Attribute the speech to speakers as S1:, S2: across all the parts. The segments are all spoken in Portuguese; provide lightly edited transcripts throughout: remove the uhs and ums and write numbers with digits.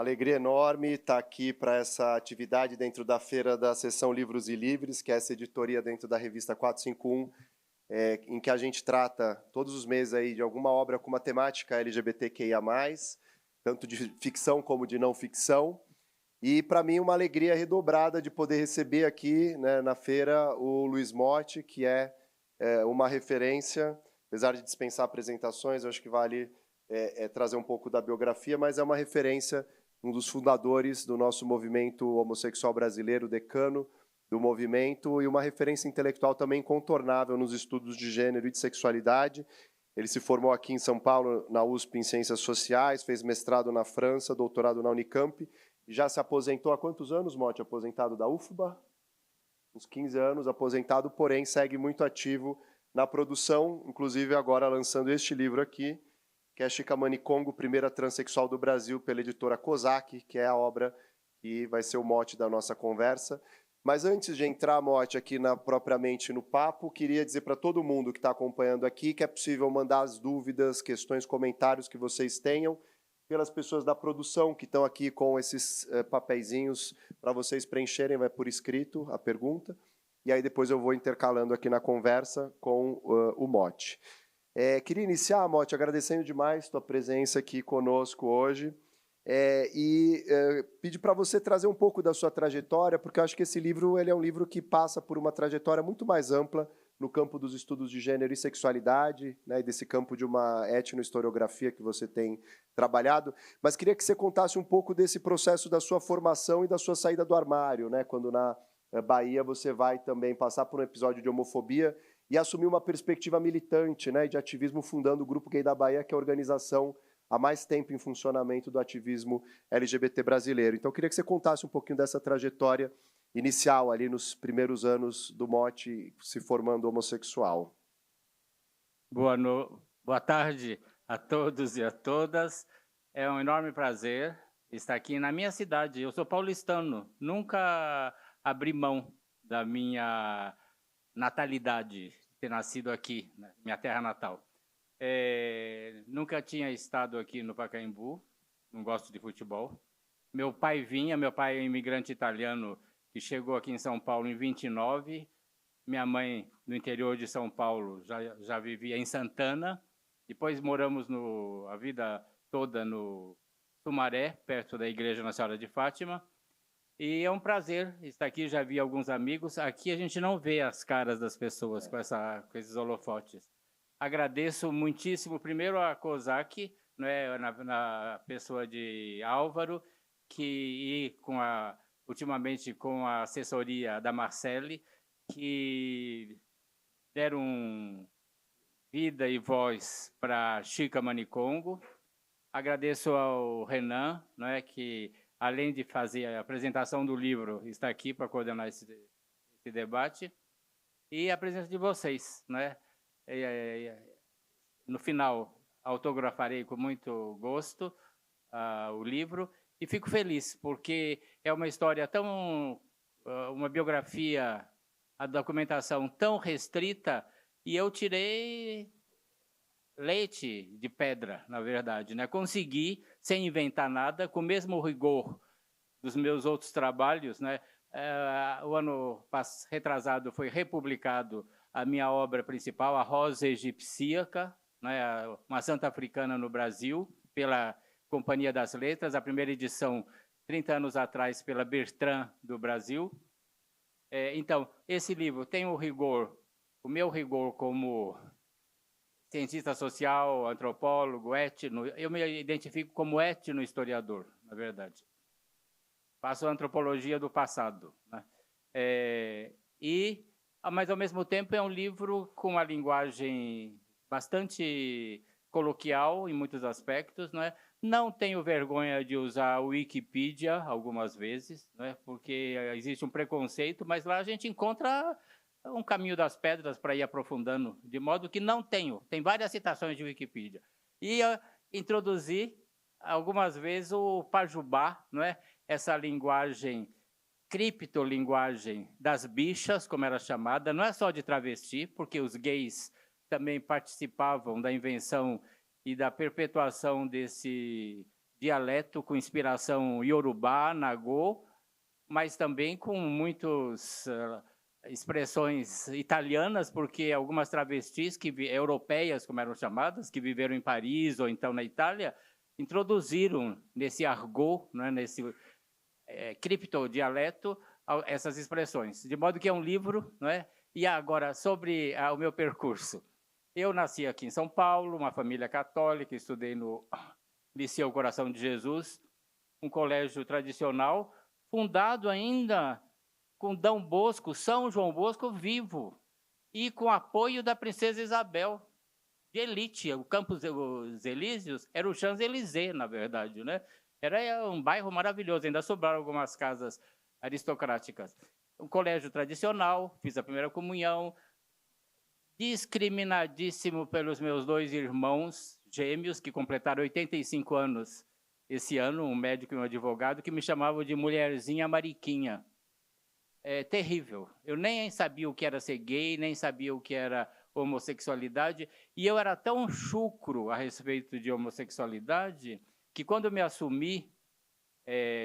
S1: Alegria enorme estar aqui para essa atividade dentro da feira da seção Livros e Livres, que é essa editoria dentro da revista 451, em que a gente trata todos os meses aí de alguma obra com uma temática LGBTQIA+, tanto de ficção como de não ficção. E, para mim, uma alegria redobrada de poder receber aqui, né, na feira o Luiz Motti, que é uma referência, apesar de dispensar apresentações, eu acho que vale trazer um pouco da biografia, mas é uma referência, um dos fundadores do nosso movimento homossexual brasileiro, decano do movimento, e uma referência intelectual também incontornável nos estudos de gênero e de sexualidade. Ele se formou aqui em São Paulo, na USP, em Ciências Sociais, fez mestrado na França, doutorado na Unicamp, e já se aposentou há quantos anos, Motti? Aposentado da UFBA? Uns 15 anos, aposentado, porém segue muito ativo na produção, inclusive agora lançando este livro aqui, que é Chicamani Congo, primeira transexual do Brasil, pela editora Kozak, que é a obra que vai ser o mote da nossa conversa. Mas antes de entrar, Motti, aqui propriamente no papo, queria dizer para todo mundo que está acompanhando aqui que é possível mandar as dúvidas, questões, comentários que vocês tenham pelas pessoas da produção que estão aqui com esses papeizinhos para vocês preencherem, vai por escrito a pergunta, e aí depois eu vou intercalando aqui na conversa com o Motti. Queria iniciar, Motti, agradecendo demais tua presença aqui conosco hoje e pedir para você trazer um pouco da sua trajetória, porque eu acho que esse livro ele é um livro que passa por uma trajetória muito mais ampla no campo dos estudos de gênero e sexualidade, né, e desse campo de uma etnohistoriografia que você tem trabalhado, mas queria que você contasse um pouco desse processo da sua formação e da sua saída do armário, né, quando na Bahia você vai também passar por um episódio de homofobia e assumir uma perspectiva militante, né, de ativismo, fundando o Grupo Gay da Bahia, que é a organização há mais tempo em funcionamento do ativismo LGBT brasileiro. Então, eu queria que você contasse um pouquinho dessa trajetória inicial, ali nos primeiros anos do Motti se formando homossexual.
S2: Boa tarde a todos e a todas. É um enorme prazer estar aqui na minha cidade. Eu sou paulistano, nunca abri mão da minha natalidade, ter nascido aqui, na minha terra natal. Nunca tinha estado aqui no Pacaembu, não gosto de futebol. Meu pai é um imigrante italiano que chegou aqui em São Paulo em 29. Minha mãe, no interior de São Paulo, já vivia em Santana. Depois moramos a vida toda no Sumaré, perto da Igreja Nossa Senhora de Fátima. E é um prazer estar aqui, já vi alguns amigos. Aqui a gente não vê as caras das pessoas com esses holofotes. Agradeço muitíssimo, primeiro, a Kozak, né, na pessoa de Álvaro, e ultimamente com a assessoria da Marcele, que deram vida e voz para Chicamani Congo. Agradeço ao Renan, né, que, além de fazer a apresentação do livro, está aqui para coordenar esse debate, e a presença de vocês, né? No final, autografarei com muito gosto o livro, e fico feliz, porque é uma história uma biografia, a documentação tão restrita, e eu tirei leite de pedra, na verdade, né? Consegui, sem inventar nada, com o mesmo rigor dos meus outros trabalhos, né? O ano retrasado foi republicado a minha obra principal, A Rosa Egipsíaca, né? Uma santa africana no Brasil, pela Companhia das Letras, a primeira edição 30 anos atrás pela Bertrand do Brasil. Então, esse livro tem o meu rigor como cientista social, antropólogo, eu me identifico como etnohistoriador, na verdade. Faço antropologia do passado, né? Mas, ao mesmo tempo, é um livro com uma linguagem bastante coloquial em muitos aspectos, né? Não tenho vergonha de usar o Wikipedia algumas vezes, né? Porque existe um preconceito, mas lá a gente encontra um caminho das pedras para ir aprofundando, de modo que tem várias citações de Wikipedia. E introduzi algumas vezes o Pajubá, não é? Essa linguagem, criptolinguagem das bichas, como era chamada, não é só de travesti, porque os gays também participavam da invenção e da perpetuação desse dialeto com inspiração iorubá, nagô, mas também com muitas expressões italianas, porque algumas travestis europeias, como eram chamadas, que viveram em Paris ou então na Itália, introduziram nesse argot, né, nesse criptodialeto, essas expressões. De modo que é um livro, não é? E agora, sobre o meu percurso. Eu nasci aqui em São Paulo, uma família católica, estudei no Liceu Coração de Jesus, um colégio tradicional, fundado ainda com Dom Bosco, São João Bosco vivo, e com apoio da princesa Isabel, de elite. O Campos Elíseos era o Champs-Élysées, na verdade, né? Era um bairro maravilhoso, ainda sobraram algumas casas aristocráticas. Um colégio tradicional, fiz a primeira comunhão, discriminadíssimo pelos meus 2 irmãos gêmeos, que completaram 85 anos esse ano, um médico e um advogado, que me chamavam de mulherzinha mariquinha. É terrível. Eu nem sabia o que era ser gay, nem sabia o que era homossexualidade, e eu era tão chucro a respeito de homossexualidade que quando eu me assumi,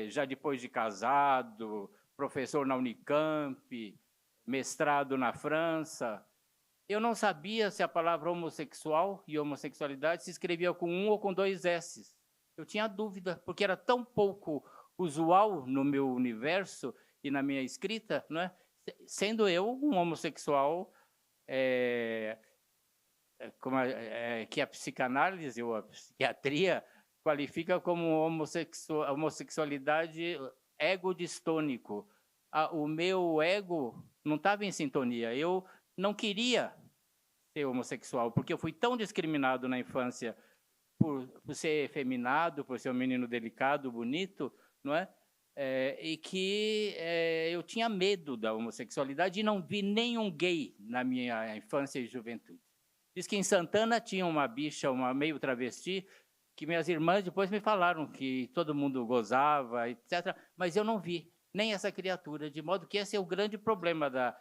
S2: já depois de casado, professor na Unicamp, mestrado na França, eu não sabia se a palavra homossexual e homossexualidade se escrevia com 1 ou com 2 S's. Eu tinha dúvida, porque era tão pouco usual no meu universo e na minha escrita, né? Sendo eu um homossexual, que a psicanálise ou a psiquiatria qualifica como homossexualidade ego-distônico. O meu ego não estava em sintonia. Eu não queria ser homossexual, porque eu fui tão discriminado na infância por ser efeminado, por ser um menino delicado, bonito, não é? E que eu tinha medo da homossexualidade e não vi nenhum gay na minha infância e juventude. Diz que em Santana tinha uma bicha, uma meio travesti, que minhas irmãs depois me falaram que todo mundo gozava, etc., mas eu não vi nem essa criatura, de modo que esse é o grande problema da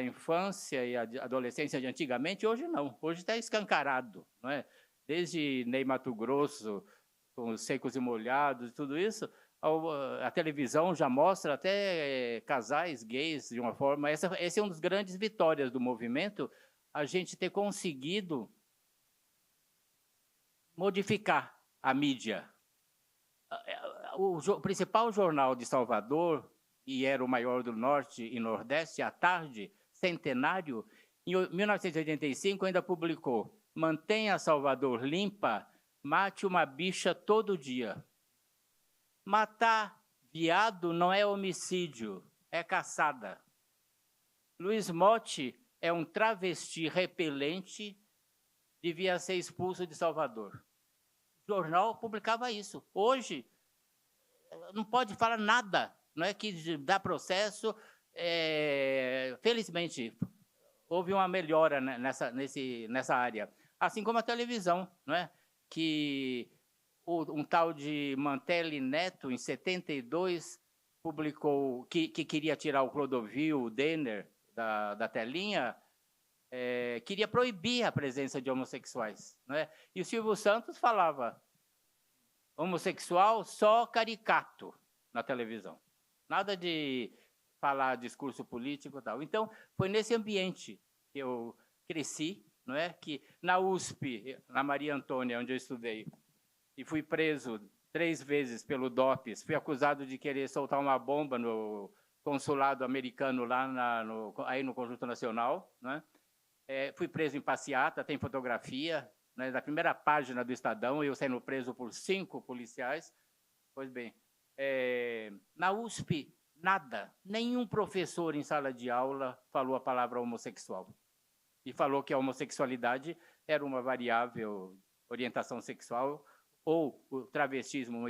S2: infância e adolescência de antigamente. Hoje não, hoje está escancarado, não é? Desde Ney Matogrosso, com os Secos e Molhados, tudo isso, a televisão já mostra até casais gays de uma forma. Essa é uma das grandes vitórias do movimento, a gente ter conseguido modificar a mídia. O principal jornal de Salvador, e era o maior do Norte e Nordeste, à tarde, Centenário, em 1985 ainda publicou: mantenha Salvador limpa, mate uma bicha todo dia. Matar viado não é homicídio, é caçada. Luiz Motti é um travesti repelente, devia ser expulso de Salvador. O jornal publicava isso. Hoje, não pode falar nada, não é que dá processo. Felizmente, houve uma melhora nessa área. Assim como a televisão, não é? Que um tal de Mantelli Neto, em 72, publicou que queria tirar o Clodovil, o Denner, da telinha, queria proibir a presença de homossexuais, não é? E o Silvio Santos falava: homossexual só caricato na televisão. Nada de falar discurso político e tal. Então, foi nesse ambiente que eu cresci, não é? Que na USP, na Maria Antônia, onde eu estudei, e fui preso 3 vezes pelo DOPS, fui acusado de querer soltar uma bomba no consulado americano lá aí no Conjunto Nacional, né? Fui preso em passeata, tem fotografia, né, da primeira página do Estadão, eu sendo preso por 5 policiais. Pois bem, na USP, nada, nenhum professor em sala de aula falou a palavra homossexual. E falou que a homossexualidade era uma variável orientação sexual, ou o travestismo,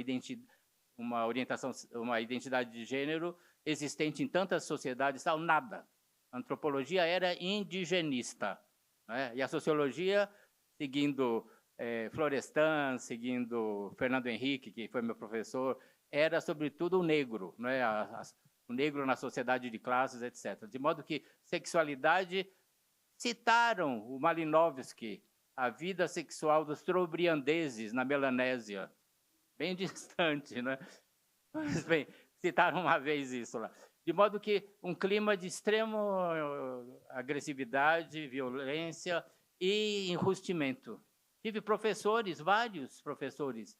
S2: uma identidade de gênero existente em tantas sociedades, tal, nada. A antropologia era indigenista, né? E a sociologia, seguindo Florestan, seguindo Fernando Henrique, que foi meu professor, era sobretudo o negro, né? O negro na sociedade de classes, etc. De modo que sexualidade, citaram o Malinowski, a vida sexual dos trobriandeses na Melanésia, bem distante, né? Mas, bem, citaram uma vez isso lá. De modo que um clima de extrema agressividade, violência e enrustimento. Tive professores, vários professores,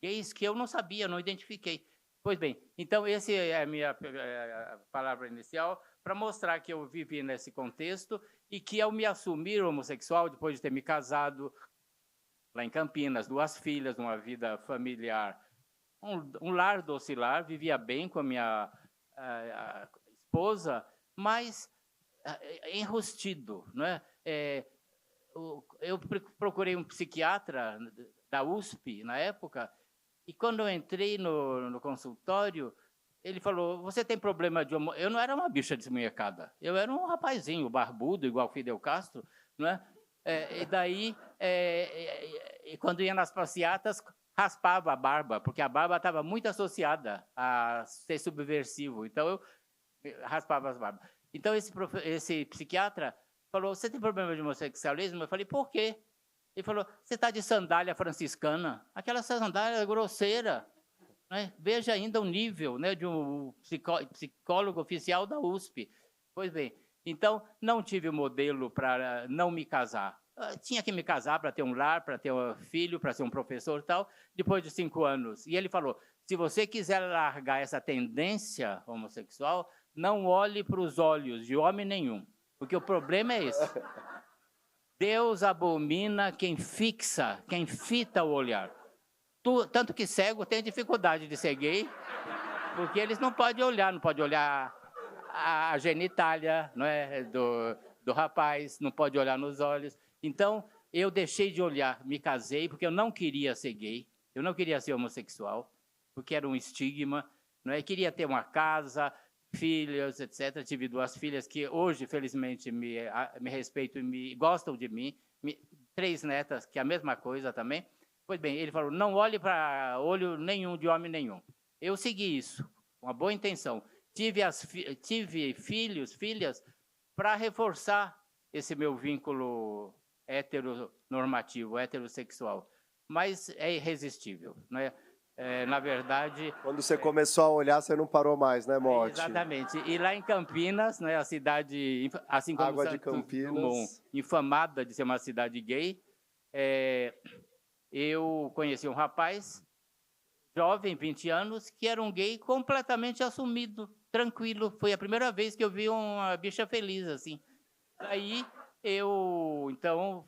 S2: gays que eu não sabia, não identifiquei. Pois bem, então essa é a minha palavra inicial, para mostrar que eu vivi nesse contexto e que ao me assumir homossexual, depois de ter me casado lá em Campinas, 2 filhas, uma vida familiar, um lar docilar, vivia bem com a minha esposa, mas enrustido, não é? Eu procurei um psiquiatra da USP na época, e quando eu entrei no consultório, ele falou, você tem problema de homo... Eu não era uma bicha desmunhecada, eu era um rapazinho barbudo, igual Fidel Castro, não é? E daí, quando ia nas passeatas, raspava a barba, porque a barba estava muito associada a ser subversivo, então eu raspava as barbas. Então esse psiquiatra falou, você tem problema de homossexualismo? Eu falei, por quê? Ele falou, você está de sandália franciscana, aquela sandália grosseira, né? Veja ainda o nível, né, de um psicólogo oficial da USP. Pois bem, então não tive modelo para não me casar. Tinha que me casar para ter um lar, para ter um filho, para ser um professor e tal, depois de 5 anos. E ele falou, se você quiser largar essa tendência homossexual, não olhe para os olhos de homem nenhum, porque o problema é esse. Deus abomina quem fixa, quem fita o olhar. Tanto que cego tem dificuldade de ser gay, porque eles não podem olhar, não pode olhar a genitália, não é, do rapaz, não pode olhar nos olhos. Então, eu deixei de olhar, me casei, porque eu não queria ser gay, eu não queria ser homossexual, porque era um estigma, não é? Eu queria ter uma casa, filhos, etc. Tive 2 filhas que hoje, felizmente, me respeitam e gostam de mim. 3 netas, que é a mesma coisa também. Pois bem, ele falou, não olhe para olho nenhum de homem nenhum. Eu segui isso, com uma boa intenção. Tive filhos, filhas, para reforçar esse meu vínculo heteronormativo, heterossexual. Mas é irresistível, né? Na verdade...
S1: Quando você começou a olhar, você não parou mais, né, Motti?
S2: Exatamente. E lá em Campinas, né, a cidade, assim como
S1: Água de
S2: Santos
S1: Campinas,
S2: Dumont, infamada de ser uma cidade gay, eu conheci um rapaz, jovem, 20 anos, que era um gay completamente assumido, tranquilo. Foi a primeira vez que eu vi uma bicha feliz, assim. Aí eu, então,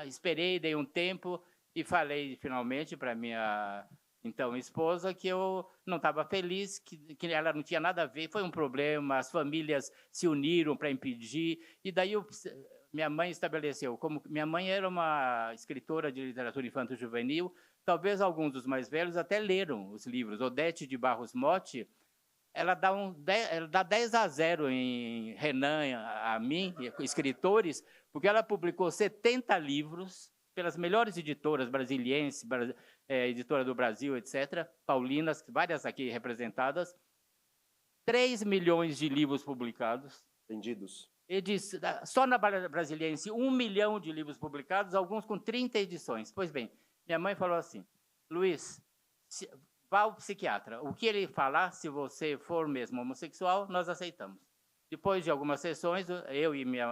S2: esperei, dei um tempo e falei finalmente para minha então esposa que eu não estava feliz, que ela não tinha nada a ver, foi um problema, as famílias se uniram para impedir, e daí minha mãe estabeleceu, como minha mãe era uma escritora de literatura infanto-juvenil, talvez alguns dos mais velhos até leram os livros. Odete de Barros Motti, ela dá 10-0 em Renan, a mim, escritores, porque ela publicou 70 livros pelas melhores editoras brasilienses, Editora do Brasil, etc., Paulinas, várias aqui representadas, 3 milhões de livros publicados.
S1: Vendidos.
S2: Só na Brasiliense, 1 milhão de livros publicados, alguns com 30 edições. Pois bem, minha mãe falou assim, Luiz, vá ao psiquiatra. O que ele falar, se você for mesmo homossexual, nós aceitamos. Depois de algumas sessões, eu e minha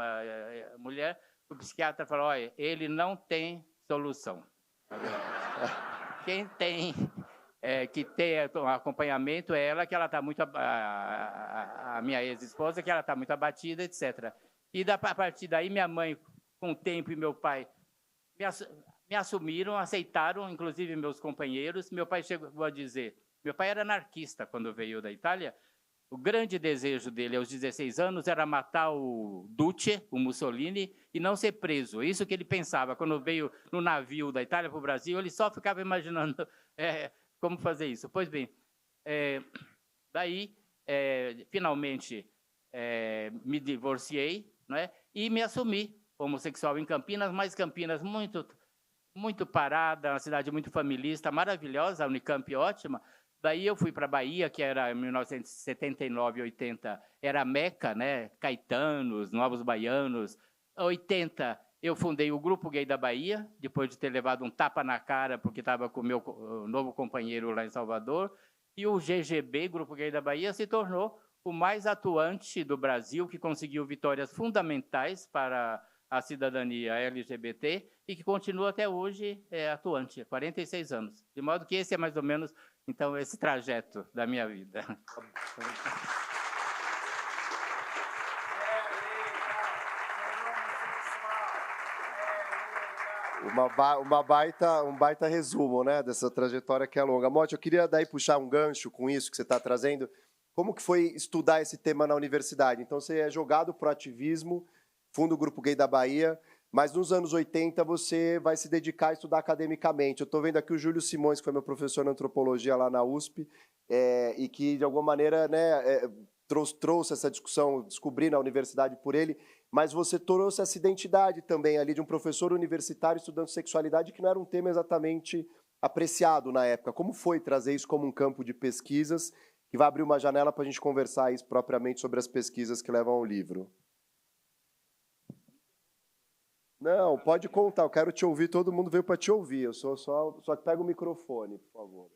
S2: mulher, o psiquiatra falou, olha, ele não tem solução. Quem tem que ter um acompanhamento é ela, que ela está muito... A minha ex-esposa, que ela está muito abatida, etc. E a partir daí, minha mãe, com o tempo, e meu pai me assumiram, aceitaram, inclusive meus companheiros. Meu pai chegou a dizer... Meu pai era anarquista quando veio da Itália. O grande desejo dele, aos 16 anos, era matar o Duce, o Mussolini, e não ser preso. Isso que ele pensava. Quando veio no navio da Itália para o Brasil, ele só ficava imaginando como fazer isso. Pois bem, daí, finalmente, me divorciei, né, e me assumi homossexual em Campinas, mas Campinas muito parada, uma cidade muito familista, maravilhosa, a Unicamp ótima. Daí eu fui para a Bahia, que era em 1979, 80, era Meca, né? Caetanos, Novos Baianos. 80 eu fundei o Grupo Gay da Bahia, depois de ter levado um tapa na cara, porque estava com o meu novo companheiro lá em Salvador, e o GGB, Grupo Gay da Bahia, se tornou o mais atuante do Brasil, que conseguiu vitórias fundamentais para a cidadania LGBT e que continua até hoje atuante, 46 anos. De modo que esse é mais ou menos, então, esse trajeto da minha vida.
S1: Um baita resumo, né, dessa trajetória que é longa. Motti, eu queria daí puxar um gancho com isso que você está trazendo. Como que foi estudar esse tema na universidade? Então, você é jogado para o ativismo, funda o Grupo Gay da Bahia, mas nos anos 80 você vai se dedicar a estudar academicamente. Eu estou vendo aqui o Júlio Simões, que foi meu professor na antropologia lá na USP, e que, de alguma maneira, né, trouxe essa discussão, descobri na universidade por ele, mas você trouxe essa identidade também ali de um professor universitário estudando sexualidade, que não era um tema exatamente apreciado na época. Como foi trazer isso como um campo de pesquisas, que vai abrir uma janela para a gente conversar isso propriamente sobre as pesquisas que levam ao livro? Não, pode contar, eu quero te ouvir, todo mundo veio para te ouvir, eu só que pega o microfone, por favor.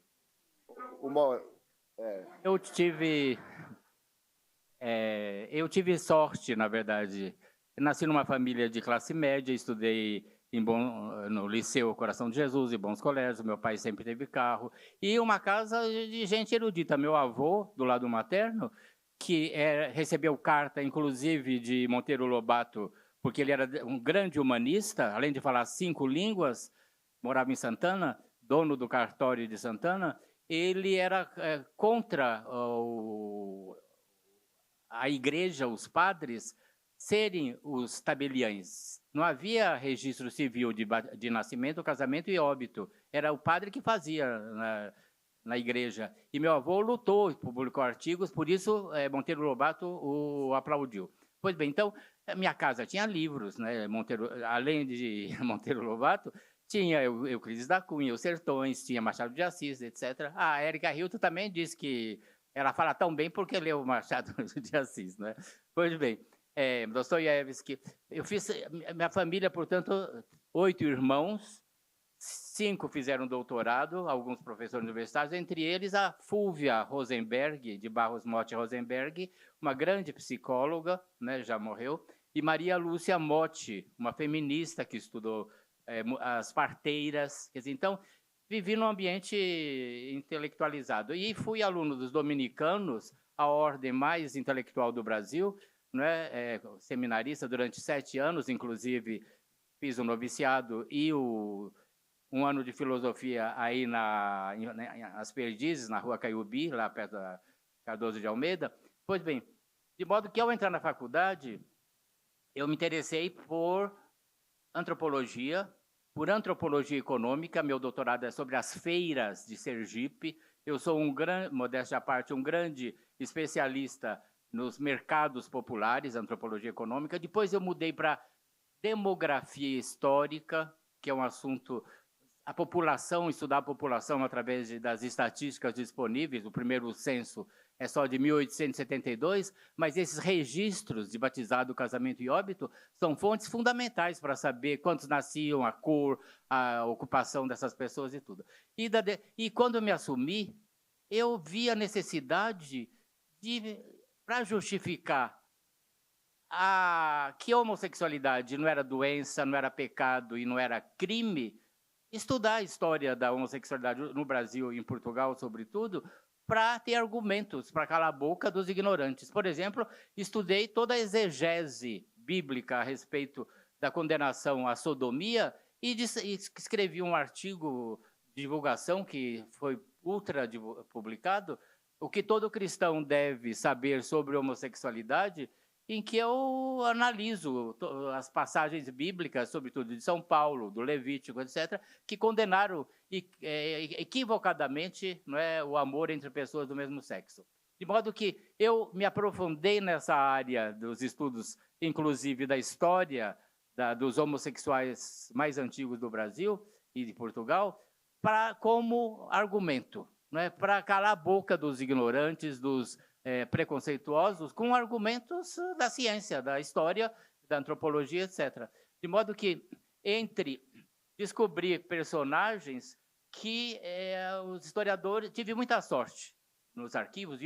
S2: Eu tive sorte, na verdade. Eu nasci numa família de classe média, estudei no Liceu Coração de Jesus, em bons colégios, meu pai sempre teve carro, e uma casa de gente erudita. Meu avô, do lado materno, que recebeu carta, inclusive, de Monteiro Lobato, porque ele era um grande humanista, além de falar 5 línguas, morava em Santana, dono do cartório de Santana, ele era contra a igreja, os padres, serem os tabeliães. Não havia registro civil de nascimento, casamento e óbito. Era o padre que fazia na igreja. E meu avô lutou, publicou artigos, por isso Monteiro Lobato o aplaudiu. Pois bem, então, minha casa tinha livros, né? Além de Monteiro Lobato, tinha Euclides da Cunha, Os Sertões, tinha Machado de Assis, etc. A Érica Hilton também disse que ela fala tão bem porque leu Machado de Assis, né? Pois bem, Dostoiévski. Minha família, portanto, 8 irmãos, 5 fizeram doutorado, alguns professores universitários, entre eles a Fúvia Rosenberg, de Barros Motti Rosenberg, uma grande psicóloga, né, já morreu, e Maria Lúcia Motti, uma feminista que estudou as parteiras. Quer dizer, então, vivi num ambiente intelectualizado. E fui aluno dos dominicanos, a ordem mais intelectual do Brasil, né, seminarista durante 7 anos, inclusive fiz o noviciado e um ano de filosofia aí nas Perdizes, na Rua Caiubi, lá perto da Cardoso de Almeida. Pois bem, de modo que ao entrar na faculdade, eu me interessei por antropologia econômica. Meu doutorado é sobre as feiras de Sergipe. Eu sou modéstia à parte, um grande especialista nos mercados populares, antropologia econômica. Depois eu mudei para demografia histórica, que é um assunto, estudar a população através das estatísticas disponíveis. O primeiro censo é só de 1872, mas esses registros de batizado, casamento e óbito são fontes fundamentais para saber quantos nasciam, a cor, a ocupação dessas pessoas e tudo. E quando eu me assumi, eu vi a necessidade para justificar que a homossexualidade não era doença, não era pecado e não era crime, estudar a história da homossexualidade no Brasil e em Portugal, sobretudo, para ter argumentos, para calar a boca dos ignorantes. Por exemplo, estudei toda a exegese bíblica a respeito da condenação à sodomia e escrevi um artigo de divulgação que foi ultra publicado, o que todo cristão deve saber sobre homossexualidade, em que eu analiso as passagens bíblicas, sobretudo de São Paulo, do Levítico, etc., que condenaram equivocadamente, não é, o amor entre pessoas do mesmo sexo. De modo que eu me aprofundei nessa área dos estudos, inclusive da história dos homossexuais mais antigos do Brasil e de Portugal, como argumento, não é, para calar a boca dos ignorantes, dos preconceituosos, com argumentos da ciência, da história, da antropologia, etc. De modo que, entre descobrir personagens que os historiadores... Tive muita sorte nos arquivos.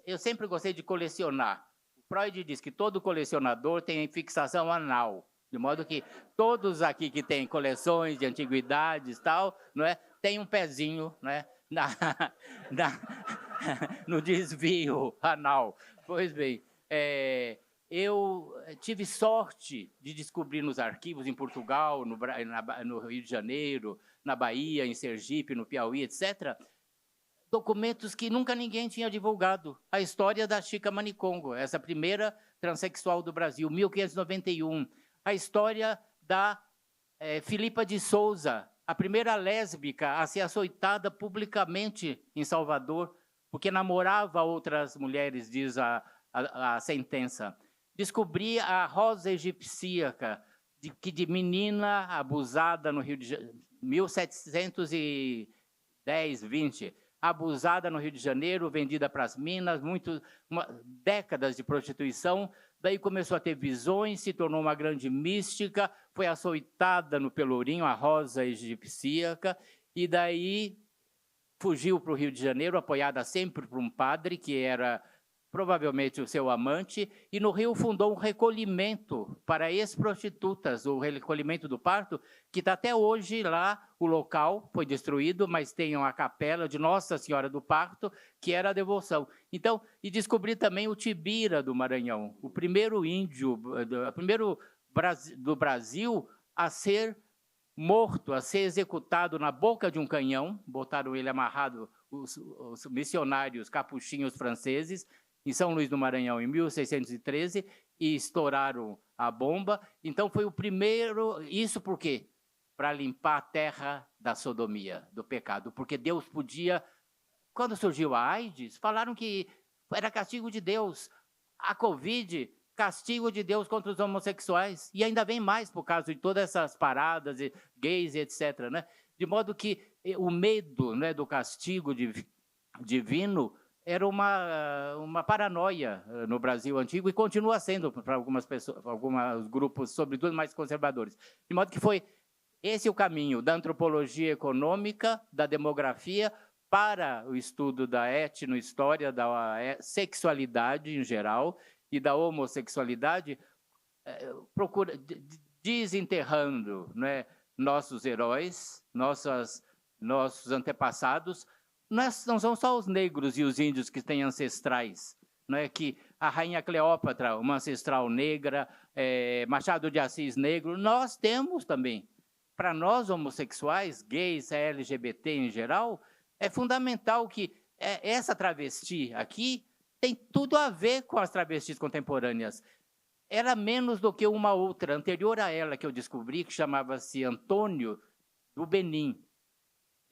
S2: Eu sempre gostei de colecionar. Freud diz que todo colecionador tem fixação anal, de modo que todos aqui que têm coleções de antiguidades tal, não é, tem um pezinho, né, no desvio anal. Pois bem, eu tive sorte de descobrir nos arquivos em Portugal, no Rio de Janeiro, na Bahia, em Sergipe, no Piauí, etc., documentos que nunca ninguém tinha divulgado. A história da Chica Manicongo, essa primeira transexual do Brasil, 1591. A história da Filipa de Souza, a primeira lésbica a ser açoitada publicamente em Salvador, porque namorava outras mulheres, diz a sentença. Descobri a Rosa Egipsíaca, de menina abusada no Rio de Janeiro, 1710, 20, abusada no Rio de Janeiro, vendida para as minas, décadas de prostituição. Daí começou a ter visões, se tornou uma grande mística, foi açoitada no Pelourinho, a Rosa Egipsíaca, e daí fugiu para o Rio de Janeiro, apoiada sempre por um padre, que era provavelmente o seu amante, e no Rio fundou um recolhimento para ex-prostitutas, o recolhimento do parto, que está até hoje lá. O local foi destruído, mas tem uma capela de Nossa Senhora do Parto, que era a devoção. Então, e descobri também o Tibira do Maranhão, o primeiro índio, primeiro do Brasil a ser morto, a ser executado na boca de um canhão. Botaram ele amarrado, os missionários capuchinhos franceses, em São Luís do Maranhão, em 1613, e estouraram a bomba. Então, foi o primeiro... Isso por quê? Para limpar a terra da sodomia, do pecado. Porque Deus podia... Quando surgiu a AIDS, falaram que era castigo de Deus. A Covid, castigo de Deus contra os homossexuais. E ainda vem mais por causa de todas essas paradas, gays, etc., né? De modo que o medo, né, do castigo divino era uma paranoia no Brasil antigo, e continua sendo para algumas pessoas, alguns grupos, sobretudo mais conservadores. De modo que foi esse o caminho da antropologia econômica, da demografia, para o estudo da etnohistória, da sexualidade em geral e da homossexualidade, desenterrando, né, nossos heróis, nossos antepassados. Não são só os negros e os índios que têm ancestrais, não é? Que a rainha Cleópatra, uma ancestral negra, Machado de Assis negro, nós temos também. Para nós homossexuais, gays, LGBT em geral, é fundamental que essa travesti aqui tem tudo a ver com as travestis contemporâneas. Era menos do que uma outra, anterior a ela, que eu descobri, que chamava-se Antônio do Benim,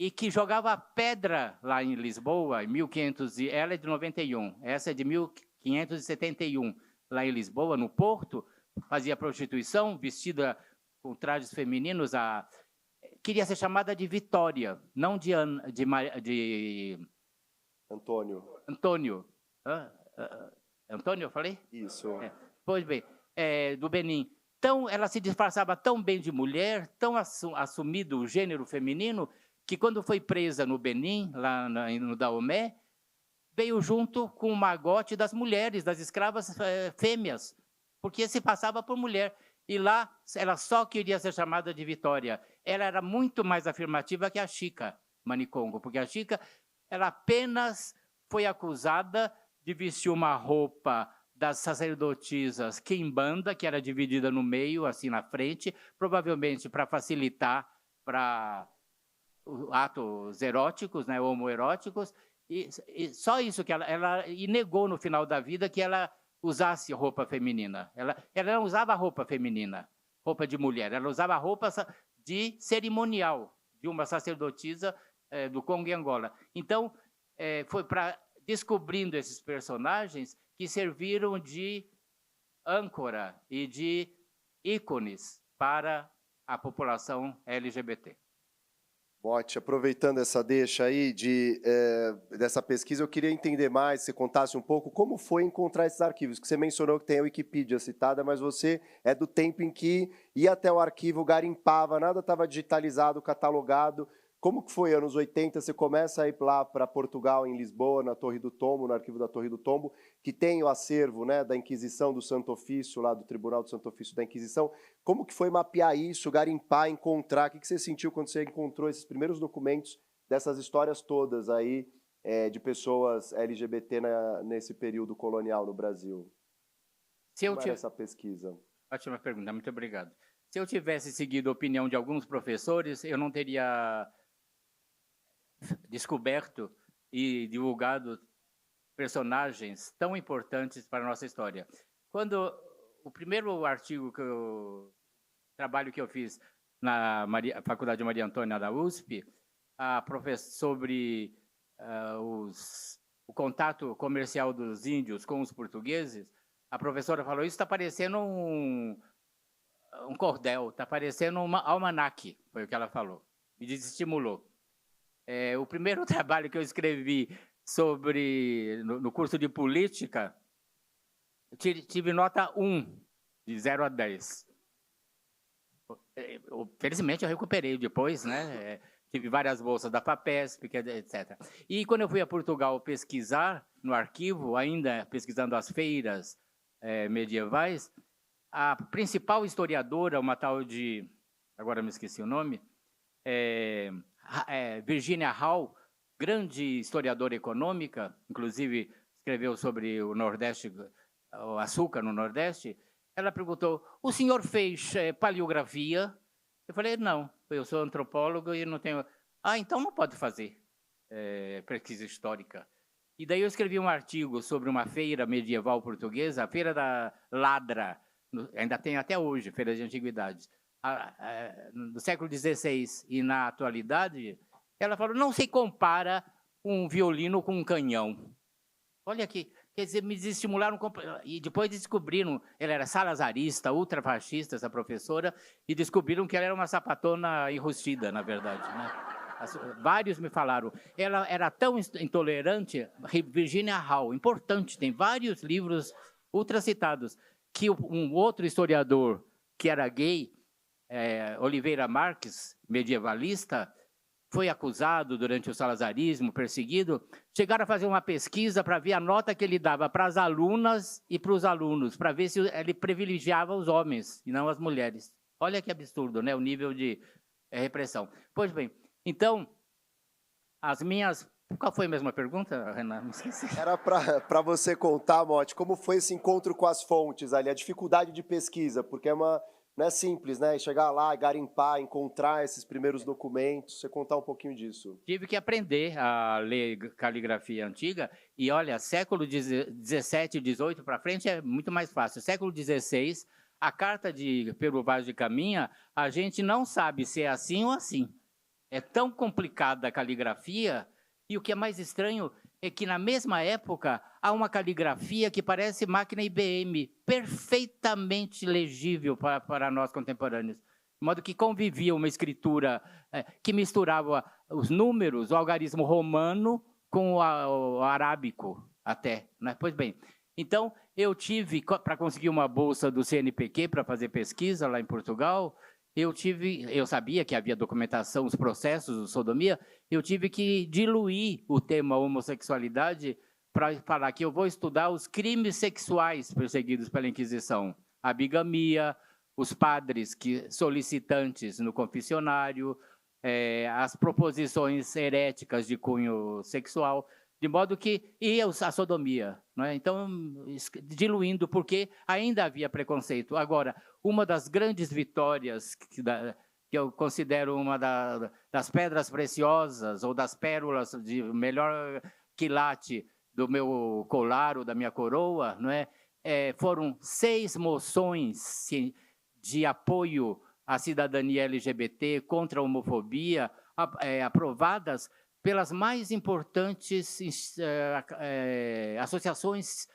S2: e que jogava pedra lá em Lisboa, em 1500, ela é de 91, essa é de 1571, lá em Lisboa, no Porto, fazia prostituição, vestida com trajes femininos, queria ser chamada de Vitória, não de
S1: Antônio.
S2: Antônio. Antônio, eu falei?
S1: Isso.
S2: Pois bem, do Benim. Então, ela se disfarçava tão bem de mulher, tão assumido o gênero feminino, que quando foi presa no Benim, lá no Dahomey, veio junto com o magote das mulheres, das escravas fêmeas, porque se passava por mulher. E lá ela só queria ser chamada de Vitória. Ela era muito mais afirmativa que a Chica Manicongo, porque a Chica, ela apenas foi acusada de vestir uma roupa das sacerdotisas quimbanda, que era dividida no meio, assim na frente, provavelmente para facilitar para atos eróticos, né, homoeróticos, e só isso que ela negou no final da vida que ela usasse roupa feminina. Ela não usava roupa feminina, roupa de mulher, ela usava roupa de cerimonial, de uma sacerdotisa do Congo e Angola. Então, foi descobrindo esses personagens que serviram de âncora e de ícones para a população LGBT.
S1: Mote, aproveitando essa deixa aí dessa pesquisa, eu queria entender mais, se você contasse um pouco, como foi encontrar esses arquivos, que você mencionou que tem a Wikipedia citada, mas você é do tempo em que ia até o arquivo, garimpava, nada estava digitalizado, catalogado. Como que foi, anos 80, você começa a ir lá para Portugal, em Lisboa, na Torre do Tombo, no arquivo da Torre do Tombo, que tem o acervo, né, da Inquisição do Santo Ofício, lá do Tribunal do Santo Ofício da Inquisição. Como que foi mapear isso, garimpar, encontrar? O que você sentiu quando você encontrou esses primeiros documentos dessas histórias todas aí de pessoas LGBT nesse período colonial no Brasil? Como era essa pesquisa?
S2: Ótima pergunta, muito obrigado. Se eu tivesse seguido a opinião de alguns professores, eu não teria descoberto e divulgado personagens tão importantes para a nossa história. Quando o primeiro trabalho que eu fiz na Faculdade Maria Antônia da USP, sobre o contato comercial dos índios com os portugueses, a professora falou, isso está parecendo um cordel, está parecendo um almanaque, foi o que ela falou, me desestimulou. O primeiro trabalho que eu escrevi no curso de política, eu tive nota 1, de 0 a 10. Felizmente eu recuperei depois, né? Tive várias bolsas da FAPESP, etc. E quando eu fui a Portugal pesquisar no arquivo, ainda pesquisando as feiras medievais, a principal historiadora, uma tal de, agora me esqueci o nome, Virginia Hall, grande historiadora econômica, inclusive escreveu sobre o Nordeste, o açúcar no Nordeste, ela perguntou, o senhor fez paleografia? Eu falei, não, eu sou antropólogo e não tenho... Ah, então não pode fazer pesquisa histórica. E daí eu escrevi um artigo sobre uma feira medieval portuguesa, a Feira da Ladra, ainda tem até hoje, Feira de Antiguidades, no século XVI e na atualidade, ela falou, não se compara um violino com um canhão. Olha aqui, quer dizer, me desestimularam, e depois descobriram, ela era salazarista, ultrafascista, essa professora, e descobriram que ela era uma sapatona enrustida, na verdade, né? Vários me falaram, ela era tão intolerante, Virginia Hall, importante, tem vários livros ultracitados, que um outro historiador que era gay, Oliveira Marques, medievalista, foi acusado durante o salazarismo, perseguido, chegaram a fazer uma pesquisa para ver a nota que ele dava para as alunas e para os alunos, para ver se ele privilegiava os homens e não as mulheres. Olha que absurdo, né? O nível de repressão. Pois bem, então, as minhas... Qual foi a mesma pergunta, Renan? Me esqueci.
S1: Era para você contar, Mote, como foi esse encontro com as fontes ali, a dificuldade de pesquisa, porque não é simples, né? Chegar lá, garimpar, encontrar esses primeiros documentos, você contar um pouquinho disso.
S2: Tive que aprender a ler caligrafia antiga e, olha, século XVII e XVIII para frente é muito mais fácil. Século XVI, a carta de Pero Vaz de Caminha, a gente não sabe se é assim ou assim. É tão complicada a caligrafia e o que é mais estranho é que, na mesma época, há uma caligrafia que parece máquina IBM, perfeitamente legível para nós contemporâneos. De modo que convivia uma escritura que misturava os números, o algarismo romano com o arábico até. Né? Pois bem, então eu tive, para conseguir uma bolsa do CNPq para fazer pesquisa lá em Portugal, eu sabia que havia documentação, os processos de sodomia, eu tive que diluir o tema homossexualidade para falar que eu vou estudar os crimes sexuais perseguidos pela Inquisição, a bigamia, os padres solicitantes no confessionário, as proposições heréticas de cunho sexual, de modo que... E a sodomia. Não é? Então, diluindo, porque ainda havia preconceito. Agora, uma das grandes vitórias que eu considero uma das pedras preciosas ou das pérolas de melhor quilate do meu colar ou da minha coroa, não é? Foram 6 moções de apoio à cidadania LGBT contra a homofobia, aprovadas pelas mais importantes associações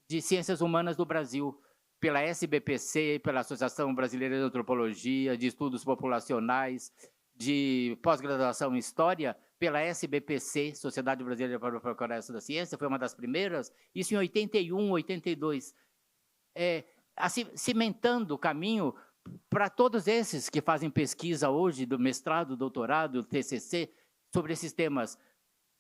S2: de ciências humanas do Brasil, pela SBPC, pela Associação Brasileira de Antropologia, de Estudos Populacionais, de pós-graduação em História pela SBPC, Sociedade Brasileira para o Progresso da Ciência, foi uma das primeiras, isso em 81, 82, assim, cimentando o caminho para todos esses que fazem pesquisa hoje, do mestrado, doutorado, TCC, sobre esses temas.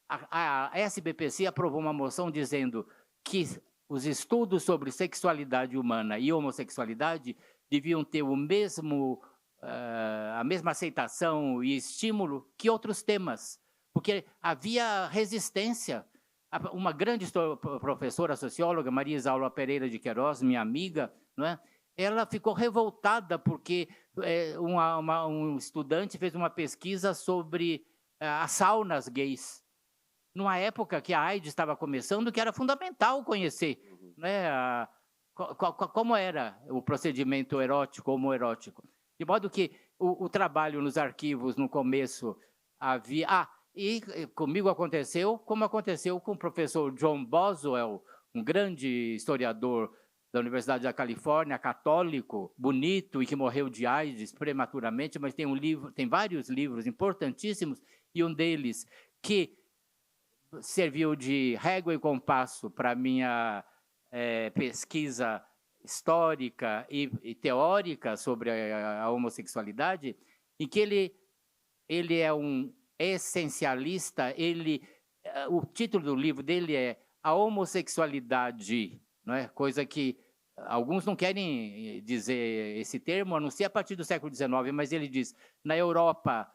S2: A SBPC aprovou uma moção dizendo que os estudos sobre sexualidade humana e homossexualidade deviam ter o mesmo, a mesma aceitação e estímulo que outros temas, porque havia resistência. Uma grande professora socióloga, Maria Isaura Pereira de Queiroz, minha amiga, não é? Ela ficou revoltada porque um estudante fez uma pesquisa sobre as saunas gays, numa época que a AIDS estava começando, que era fundamental conhecer, né, como era o procedimento erótico, homoerótico. De modo que o trabalho nos arquivos, no começo, havia... e comigo aconteceu, como aconteceu com o professor John Boswell, um grande historiador da Universidade da Califórnia, católico, bonito e que morreu de AIDS prematuramente, mas tem vários livros importantíssimos, e um deles que serviu de régua e compasso para a minha pesquisa histórica e teórica sobre a homossexualidade, em que ele é um essencialista, o título do livro dele é A Homossexualidade, não é? Coisa que alguns não querem dizer esse termo, a não ser a partir do século XIX, mas ele diz, na Europa,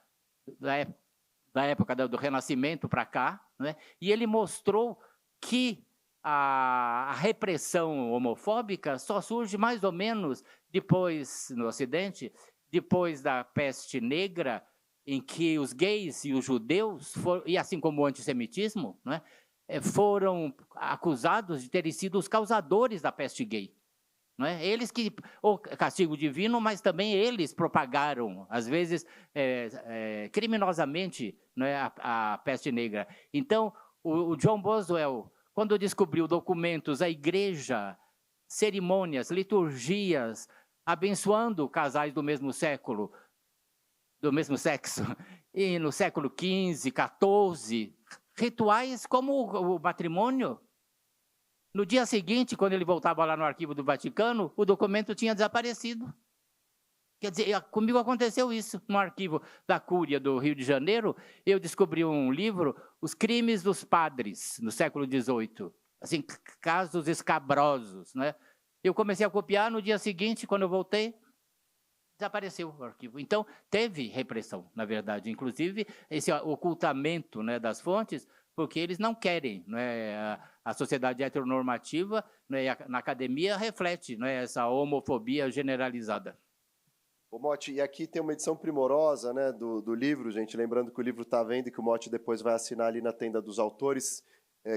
S2: da época do Renascimento para cá, né? E ele mostrou que a repressão homofóbica só surge mais ou menos depois, no Ocidente, depois da peste negra, em que os gays e os judeus, e assim como o antissemitismo, né, foram acusados de terem sido os causadores da peste gay. Não é? Eles que, o castigo divino, mas também eles propagaram, às vezes criminosamente, não é, a peste negra. Então, o John Boswell, quando descobriu documentos, a igreja, cerimônias, liturgias, abençoando casais do mesmo século, do mesmo sexo, e no século XV, XIV, rituais como o matrimônio. No dia seguinte, quando ele voltava lá no arquivo do Vaticano, o documento tinha desaparecido. Quer dizer, comigo aconteceu isso no arquivo da Cúria do Rio de Janeiro. Eu descobri um livro, Os Crimes dos Padres, no século XVIII. Assim, casos escabrosos, né? Eu comecei a copiar, no dia seguinte, quando eu voltei, desapareceu o arquivo. Então, teve repressão, na verdade. Inclusive, esse ocultamento, né, das fontes, porque eles não querem, né, a sociedade heteronormativa, né, na academia reflete, né, essa homofobia generalizada.
S1: Ô, Motti, e aqui tem uma edição primorosa, né, do livro, gente, lembrando que o livro está à venda e que o Motti depois vai assinar ali na tenda dos autores.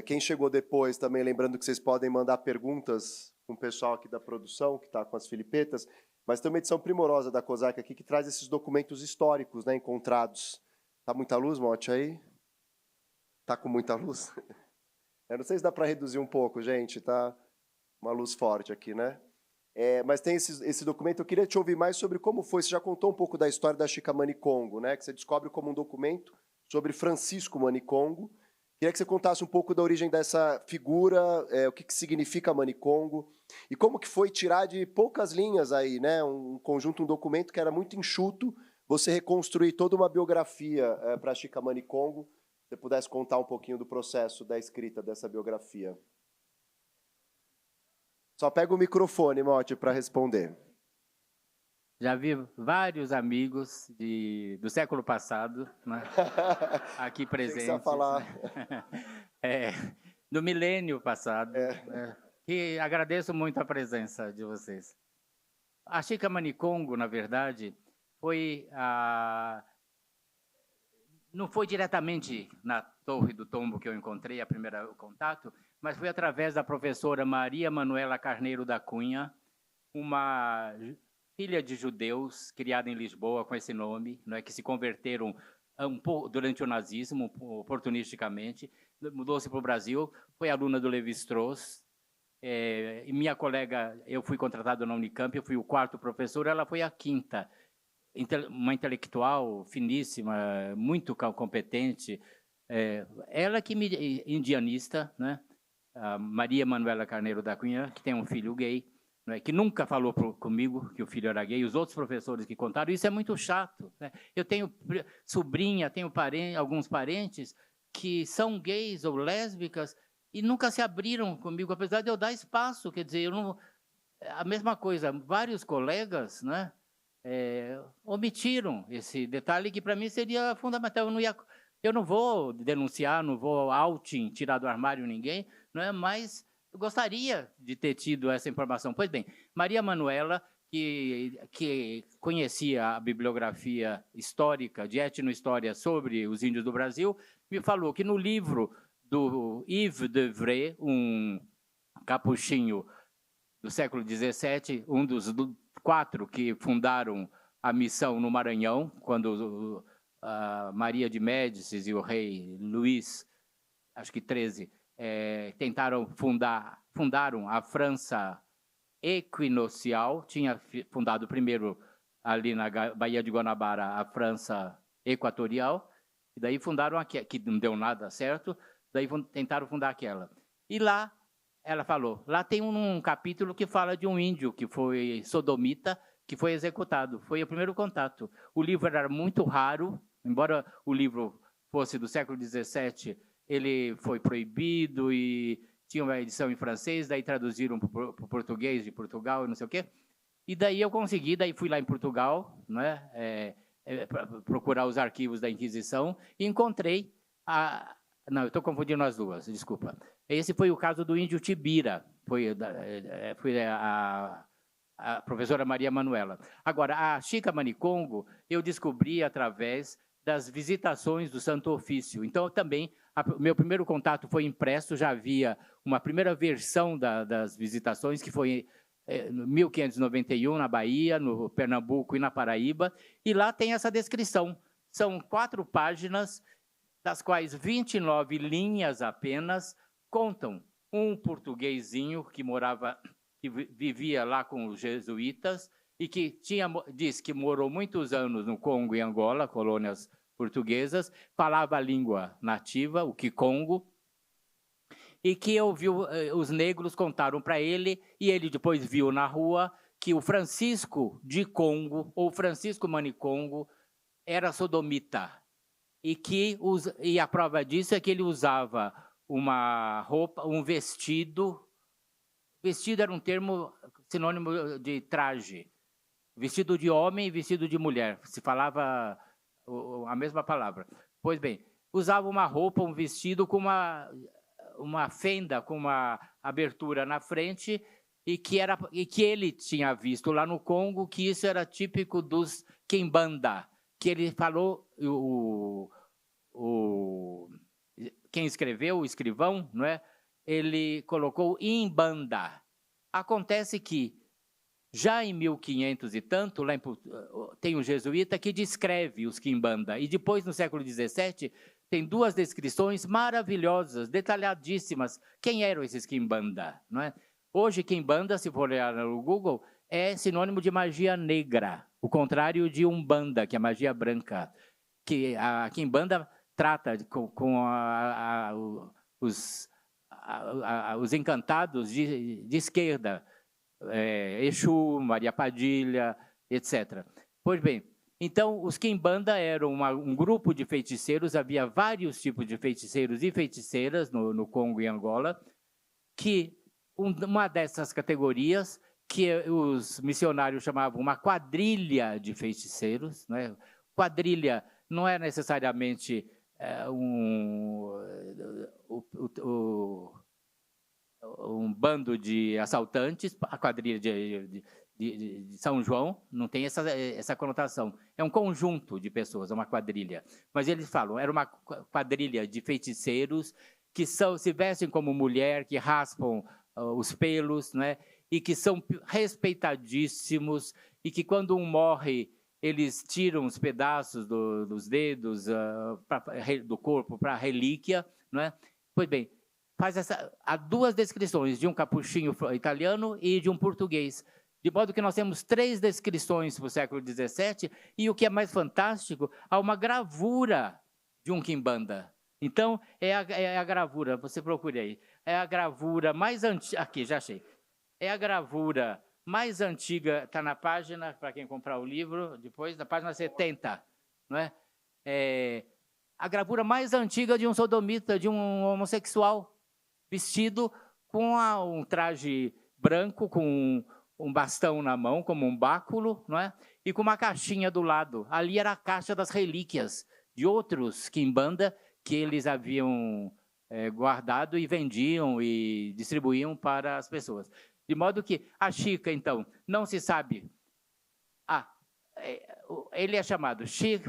S1: Quem chegou depois também, lembrando que vocês podem mandar perguntas com o pessoal aqui da produção, que está com as filipetas, mas tem uma edição primorosa da COSAC aqui que traz esses documentos históricos, né, encontrados. Tá muita luz, Motti, aí? Tá com muita luz? Eu não sei se dá para reduzir um pouco, gente, tá uma luz forte aqui, né? Mas tem esse documento, eu queria te ouvir mais sobre como foi, você já contou um pouco da história da Chica Manicongo, né, que você descobre como um documento sobre Francisco Manicongo. Queria que você contasse um pouco da origem dessa figura, o que significa Manicongo, e como que foi tirar de poucas linhas aí, né, um conjunto, um documento que era muito enxuto, você reconstruir toda uma biografia para Chica Manicongo. Se você pudesse contar um pouquinho do processo da escrita dessa biografia. Só pega o microfone, Motti, para responder.
S2: Já vi vários amigos do século passado, né, aqui presentes.
S1: Tem que falar.
S2: Do milênio passado. E agradeço muito a presença de vocês. A Chica Manicongo, na verdade, não foi diretamente na Torre do Tombo que eu encontrei, o primeiro contato, mas foi através da professora Maria Manuela Carneiro da Cunha, uma filha de judeus, criada em Lisboa com esse nome, né, que se converteram durante o nazismo, oportunisticamente, mudou-se para o Brasil, foi aluna do Levi-Strauss, e minha colega, eu fui contratado na Unicamp, eu fui o 4º professor, ela foi a 5ª. uma intelectual finíssima, muito competente, ela que me indianista, né? A Maria Manuela Carneiro da Cunha, que tem um filho gay, né? Que nunca falou comigo que o filho era gay, os outros professores que contaram, isso é muito chato, né? Eu tenho sobrinha, tenho alguns parentes que são gays ou lésbicas e nunca se abriram comigo, apesar de eu dar espaço, quer dizer, eu não... A mesma coisa, vários colegas, né, omitiram esse detalhe que para mim seria fundamental. Eu não vou denunciar, não vou outing, tirar do armário ninguém, não é? Mas eu gostaria de ter tido essa informação. Pois bem, Maria Manuela, que conhecia a bibliografia histórica, de etnohistória sobre os índios do Brasil, me falou que no livro do Yves de Vray, um capuchinho do século XVII, um dos 4 que fundaram a missão no Maranhão, quando Maria de Médicis e o rei Luís, acho que 13, fundaram a França equinocial, tinha fundado primeiro ali na Baía de Guanabara a França equatorial, e daí fundaram aqui, que não deu nada certo, daí tentaram fundar aquela. E lá, ela falou, lá tem um capítulo que fala de um índio que foi sodomita, que foi executado. Foi o primeiro contato. O livro era muito raro, embora o livro fosse do século XVII, ele foi proibido e tinha uma edição em francês, daí traduziram para o português de Portugal e não sei o quê. E daí eu consegui, daí fui lá em Portugal, né, procurar os arquivos da Inquisição e encontrei Não, eu estou confundindo as duas, desculpa. Esse foi o caso do índio Tibira, foi a professora Maria Manuela. Agora, a Chica Manicongo, eu descobri através das visitações do Santo Ofício. Então, também, meu primeiro contato foi impresso, já havia uma primeira versão das visitações, que foi em 1591, na Bahia, no Pernambuco e na Paraíba, e lá tem essa descrição. São 4 páginas, das quais 29 linhas apenas contam um portuguesinho que vivia lá com os jesuítas e que diz que morou muitos anos no Congo e Angola, colônias portuguesas, falava a língua nativa, o Kikongo, e que os negros contaram para ele, e ele depois viu na rua que o Francisco de Congo, ou Francisco Manicongo, era sodomita. E a prova disso é que ele usava uma roupa, um vestido. Vestido era um termo sinônimo de traje. Vestido de homem e vestido de mulher. Se falava a mesma palavra. Pois bem, usava uma roupa, um vestido com uma fenda, com uma abertura na frente, e que ele tinha visto lá no Congo, que isso era típico dos Kimbanda, que ele falou, quem escreveu, o escrivão, não é? Ele colocou Imbanda. Acontece que, já em 1500 e tanto, lá tem um jesuíta que descreve os Kimbanda, e depois, no século XVII, tem 2 descrições maravilhosas, detalhadíssimas. Quem eram esses Kimbanda? Não é? Hoje, Kimbanda, se for olhar no Google, é sinônimo de magia negra, o contrário de Umbanda, que é magia branca. Que a Kimbanda trata com os encantados de esquerda, Exu, Maria Padilha, etc. Pois bem, então os Kimbanda eram um grupo de feiticeiros, havia vários tipos de feiticeiros e feiticeiras no Congo e Angola, que uma dessas categorias, que os missionários chamavam uma quadrilha de feiticeiros, né? Quadrilha não é necessariamente um bando de assaltantes, a quadrilha de São João não tem essa conotação. É um conjunto de pessoas, é uma quadrilha. Mas eles falam, era uma quadrilha de feiticeiros que se vestem como mulher, que raspam os pelos, né? E que são respeitadíssimos, e que quando um morre, eles tiram os pedaços dos dedos do corpo para relíquia, não é? Pois bem, há 2 descrições, de um capuchinho italiano e de um português. De modo que nós temos 3 descrições para o século XVII, e o que é mais fantástico, há uma gravura de um quimbanda. Então, é a gravura, você procure aí, é a gravura mais antiga, aqui, já achei, é a gravura mais antiga, está na página, para quem comprar o livro, depois, na página 70, não é? É a gravura mais antiga de um sodomita, de um homossexual, vestido com um traje branco, com um bastão na mão, como um báculo, não é? E com uma caixinha do lado. Ali era a caixa das relíquias de outros quimbanda que eles haviam guardado e vendiam e distribuíam para as pessoas. De modo que a Chica, então, não se sabe. Ele é chamado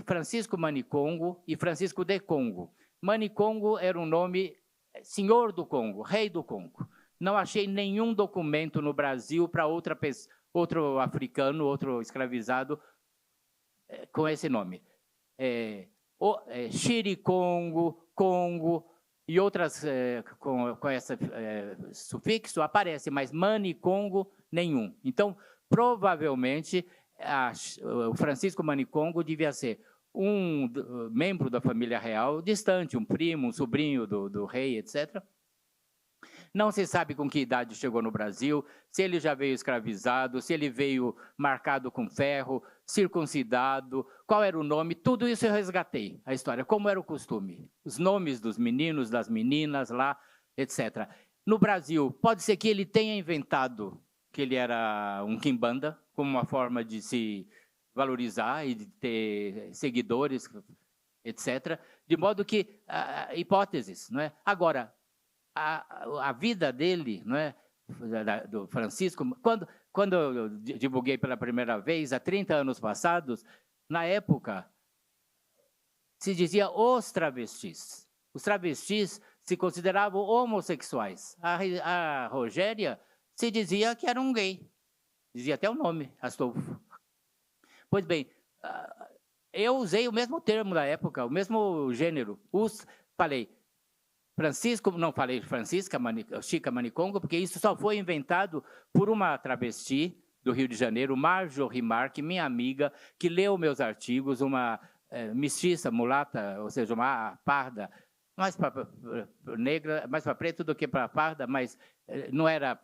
S2: Francisco Manicongo e Francisco de Congo. Manicongo era um nome senhor do Congo, rei do Congo. Não achei nenhum documento no Brasil para outro africano, outro escravizado com esse nome. Xiricongo, Congo e outras com esse sufixo aparece, mas Manicongo nenhum. Então, provavelmente, o Francisco Manicongo devia ser um membro da família real distante, um primo, um sobrinho do rei, etc. Não se sabe com que idade chegou no Brasil, se ele já veio escravizado, se ele veio marcado com ferro, circuncidado, qual era o nome, tudo isso eu resgatei, a história, como era o costume, os nomes dos meninos, das meninas lá, etc. No Brasil, pode ser que ele tenha inventado que ele era um quimbanda, como uma forma de se valorizar e de ter seguidores, etc. De modo que, hipóteses, não é? Agora, a vida dele, não é, do Francisco, quando eu divulguei pela primeira vez, há 30 anos passados, na época, se dizia os travestis. Os travestis se consideravam homossexuais. A Rogéria se dizia que era um gay. Dizia até o nome, Astolfo. Pois bem, eu usei o mesmo termo da época, o mesmo gênero. Falei Chica Manicongo, porque isso só foi inventado por uma travesti do Rio de Janeiro, Marjorie Mark, minha amiga, que leu meus artigos, uma mestiça, mulata, ou seja, uma parda, mais para negra, mais para preta do que para parda, mas não era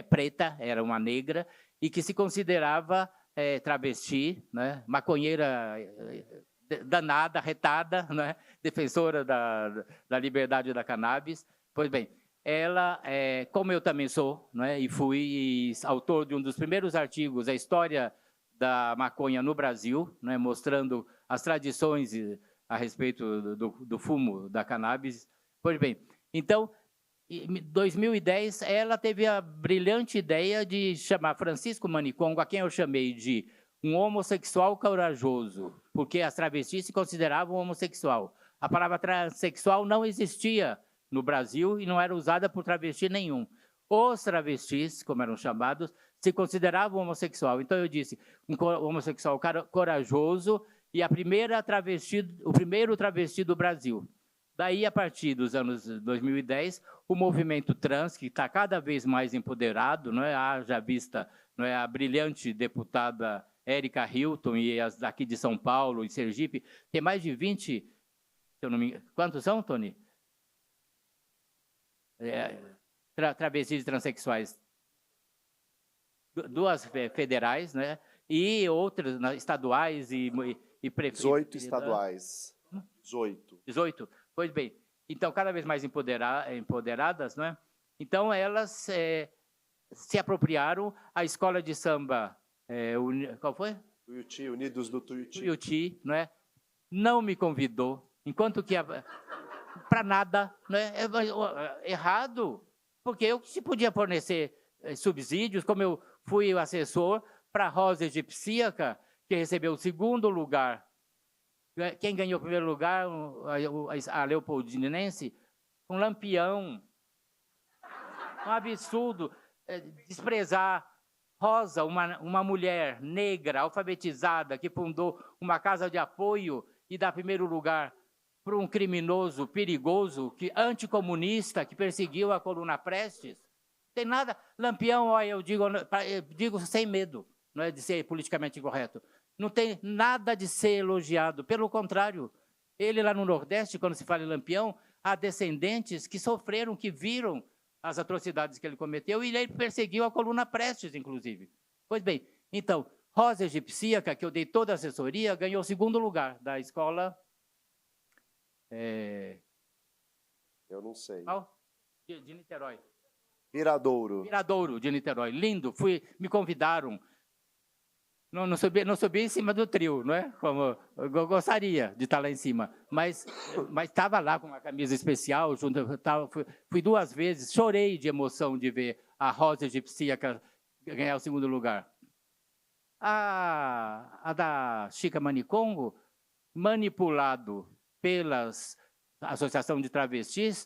S2: preta, era uma negra, e que se considerava travesti, né, maconheira danada, retada, né, defensora da liberdade da cannabis. Pois bem, ela, como eu também sou, né, e fui autor de um dos primeiros artigos, a história da maconha no Brasil, né, mostrando as tradições a respeito do fumo da cannabis. Pois bem, então, em 2010, ela teve a brilhante ideia de chamar Francisco Manicongo, a quem eu chamei de um homossexual corajoso, porque as travestis se consideravam homossexual. A palavra transexual não existia no Brasil e não era usada por travesti nenhum. Os travestis, como eram chamados, se consideravam homossexual. Então eu disse, um homossexual corajoso e o primeiro travesti do Brasil. Daí, a partir dos anos 2010, o movimento trans, que está cada vez mais empoderado, não é? Haja vista, não é, a brilhante deputada Érica Hilton e as daqui de São Paulo e Sergipe, tem mais de 20, se eu não me engano, quantos são, Tony? Travestis e transexuais. 2 federais, né? E outras estaduais e prefeitos.
S1: 18 estaduais.
S2: 18. Pois bem, então, cada vez mais empoderadas, não é? Então, elas se apropriaram. A escola de samba, qual foi?
S1: Tuiuti, Unidos do Tuiuti.
S2: Tuiuti, não é? Não me convidou, enquanto que para nada, não é? Errado, porque eu se podia fornecer subsídios, como eu fui o assessor para a Rosa Egipsíaca, que recebeu o 2º lugar. Quem ganhou o 1º lugar? A Leopoldinense? Um lampião. Um absurdo. Desprezar Rosa, uma mulher negra, alfabetizada, que fundou uma casa de apoio e dá 1º lugar para um criminoso perigoso, anticomunista, que perseguiu a Coluna Prestes. tem nada. Lampião, olha, eu digo sem medo, não é de ser politicamente incorreto. Não tem nada de ser elogiado. Pelo contrário, ele lá no Nordeste, quando se fala em Lampião, há descendentes que sofreram, que viram as atrocidades que ele cometeu, e ele perseguiu a coluna Prestes, inclusive. Pois bem, então, Rosa Egipsíaca, que eu dei toda a assessoria, ganhou o 2º lugar da escola...
S1: Eu não sei.
S2: De Niterói.
S1: Viradouro.
S2: Viradouro, de Niterói. Lindo. Me convidaram. Não subi em cima do trio, não é? Como eu gostaria de estar lá em cima. Mas estava lá com uma camisa especial. Fui 2 vezes. Chorei de emoção de ver a Rosa Egipsíaca ganhar o 2º lugar. A da Chica Manicongo, manipulado pelas associação de travestis,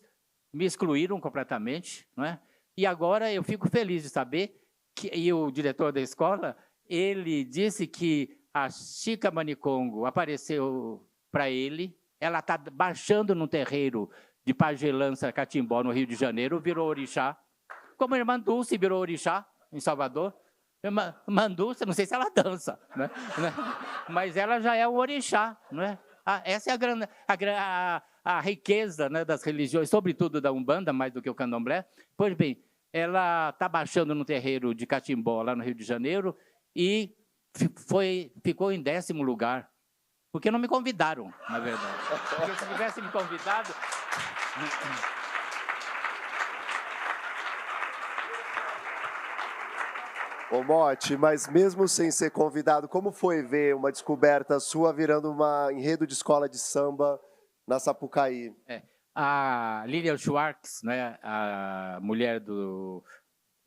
S2: me excluíram completamente, não é? E agora eu fico feliz de saber que o diretor da escola, ele disse que a Chica Manicongo apareceu para ele, ela está baixando no terreiro de Pagelança, Catimbó, no Rio de Janeiro, virou orixá, como a irmã Dulce virou orixá em Salvador. Irmã Dulce, não sei se ela dança, né? Mas ela já é o orixá, não é? Essa é a riqueza, né, das religiões, sobretudo da Umbanda, mais do que o Candomblé. Pois bem, ela está baixando no terreiro de Catimbó, lá no Rio de Janeiro, e ficou em 10º lugar, porque não me convidaram, na verdade. Porque se tivessem me convidado...
S1: Ô, Mote, mas mesmo sem ser convidado, como foi ver uma descoberta sua virando uma enredo de escola de samba na Sapucaí?
S2: A Lilian Schwartz, né, a mulher do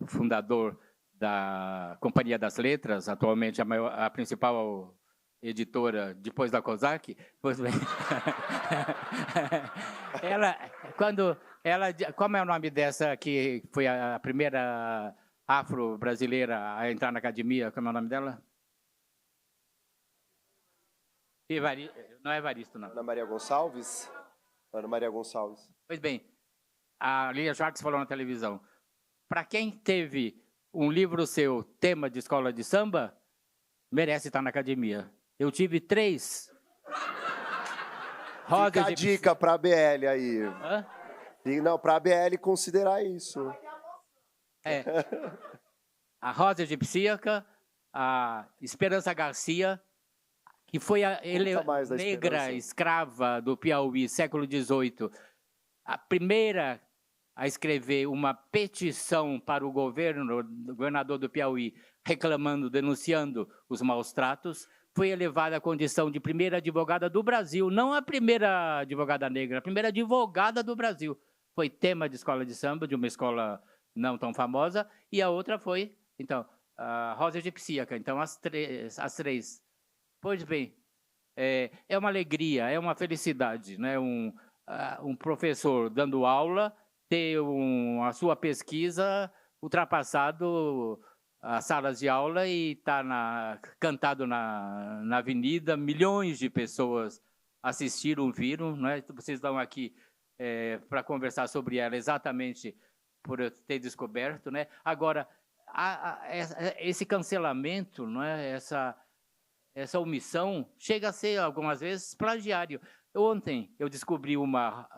S2: fundador da Companhia das Letras, atualmente a principal editora depois da Kozak, pois bem, como é o nome dessa que foi a primeira afro-brasileira a entrar na academia, como é o nome dela? Não é Evaristo, não.
S1: Ana Maria Gonçalves? Ana Maria Gonçalves.
S2: Pois bem, a Lilian Schwartz falou na televisão, para quem teve um livro seu, tema de escola de samba, merece estar na academia. Eu tive 3.
S1: Fica a dica para a BL aí.
S2: Hã?
S1: Não, para a BL considerar isso.
S2: A Rosa Egipsíaca, a Esperança Garcia, que foi a negra escrava do Piauí, século XVIII, a primeira a escrever uma petição para o governador do Piauí, reclamando, denunciando os maus tratos, foi elevada à condição de primeira advogada do Brasil, não a primeira advogada negra, a primeira advogada do Brasil. Foi tema de escola de samba, de uma escola não tão famosa, e a outra foi, então, a Rosa Egipsíaca. Então, as três. Pois bem, é uma alegria, é uma felicidade, né? Um professor dando aula, ter a sua pesquisa ultrapassado as salas de aula e estar cantado na avenida, milhões de pessoas assistiram, viram, né? Vocês estão aqui para conversar sobre ela exatamente por eu ter descoberto, né? Agora, esse cancelamento, não é? Essa omissão chega a ser algumas vezes plagiário. Ontem eu descobri uma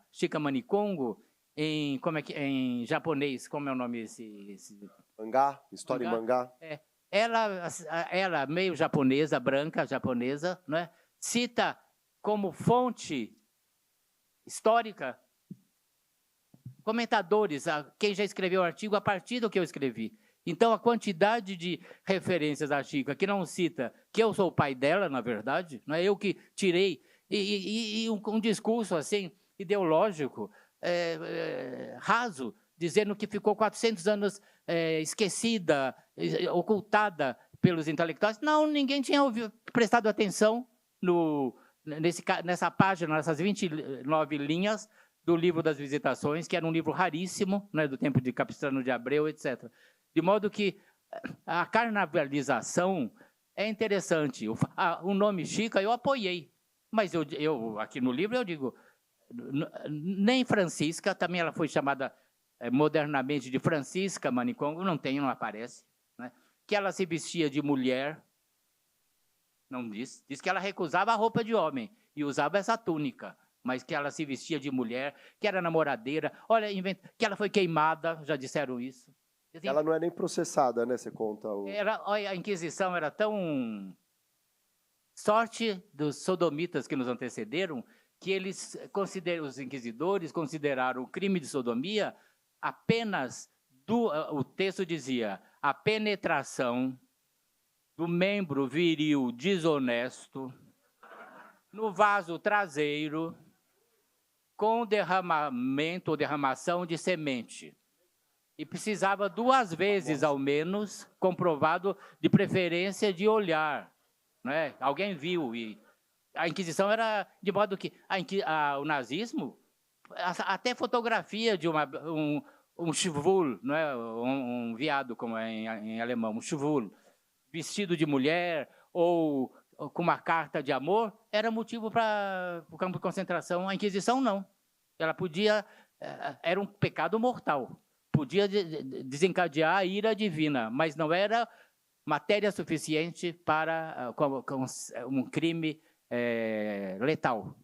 S2: Chica Manicongo em japonês, como é o nome esse
S1: mangá, história mangá? Em mangá.
S2: Ela meio japonesa, branca, japonesa, né? Cita como fonte histórica comentadores, quem já escreveu o artigo a partir do que eu escrevi. Então, a quantidade de referências à Chica, que não cita que eu sou o pai dela, na verdade, não é eu que tirei, e um discurso assim, ideológico, raso, dizendo que ficou 400 anos esquecida, ocultada pelos intelectuais. Não, ninguém tinha prestado atenção nessa página, nessas 29 linhas do livro das Visitações, que era um livro raríssimo, né, do tempo de Capistrano de Abreu, etc. De modo que a carnavalização é interessante. O nome Chica eu apoiei, mas eu aqui no livro eu digo, nem Francisca, também ela foi chamada modernamente de Francisca Manicongo, não tem, não aparece, né? Que ela se vestia de mulher, não diz. Diz que ela recusava a roupa de homem e usava essa túnica, mas que ela se vestia de mulher, que era namoradeira. Olha, que ela foi queimada, já disseram isso.
S1: Assim, ela não é nem processada, né? Você conta.
S2: Olha, a Inquisição era tão... Sorte dos sodomitas que nos antecederam, que eles os inquisidores consideraram o crime de sodomia apenas, o texto dizia, a penetração do membro viril desonesto no vaso traseiro com derramamento ou derramação de semente. E precisava 2 vezes, ao menos, comprovado, de preferência de olhar. Né? Alguém viu. E a Inquisição era de modo que o nazismo, até fotografia de um Schwul, né? um viado, como é em alemão, um Schwul, vestido de mulher ou com uma carta de amor, era motivo para o campo de concentração. A Inquisição não. Ela podia, era um pecado mortal, podia desencadear a ira divina, mas não era matéria suficiente para um crime letal,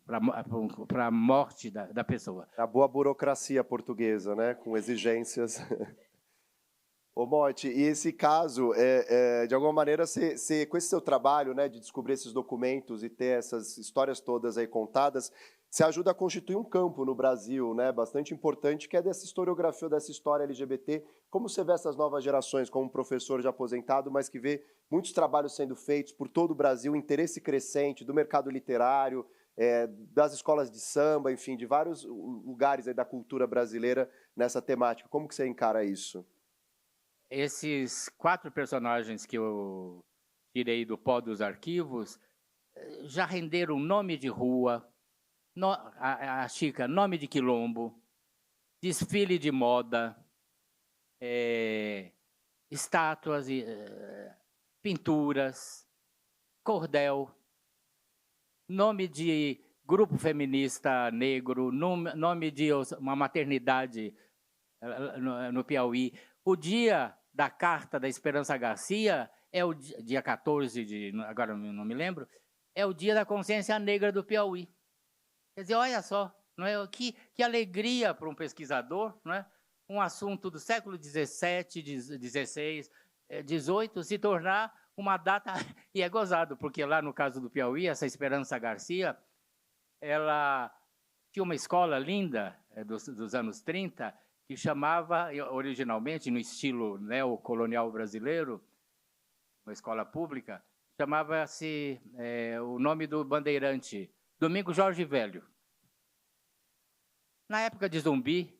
S2: para a morte da pessoa.
S1: A boa burocracia portuguesa, né? Com exigências. Ô, Motti, e esse caso, de alguma maneira, você, com esse seu trabalho, né, de descobrir esses documentos e ter essas histórias todas aí contadas, você ajuda a constituir um campo no Brasil, né, bastante importante, que é dessa historiografia, dessa história LGBT. Como você vê essas novas gerações, como professor já aposentado, mas que vê muitos trabalhos sendo feitos por todo o Brasil, interesse crescente do mercado literário, das escolas de samba, enfim, de vários lugares aí da cultura brasileira nessa temática. Como que você encara isso?
S2: Esses 4 personagens que eu tirei do pó dos arquivos já renderam nome de rua, a Chica, nome de quilombo, desfile de moda, estátuas, pinturas, cordel, nome de grupo feminista negro, nome de uma maternidade no Piauí. O dia da Carta da Esperança Garcia é o dia 14 agora não me lembro, é o dia da consciência negra do Piauí. Quer dizer, olha só, não é? Que alegria para um pesquisador, não é? Um assunto do século XVII, XVI, XVIII, se tornar uma data, e é gozado, porque lá no caso do Piauí, essa Esperança Garcia, ela tinha uma escola linda dos anos 30, que chamava, originalmente, no estilo neocolonial brasileiro, uma escola pública, chamava-se o nome do bandeirante, Domingos Jorge Velho. Na época de Zumbi,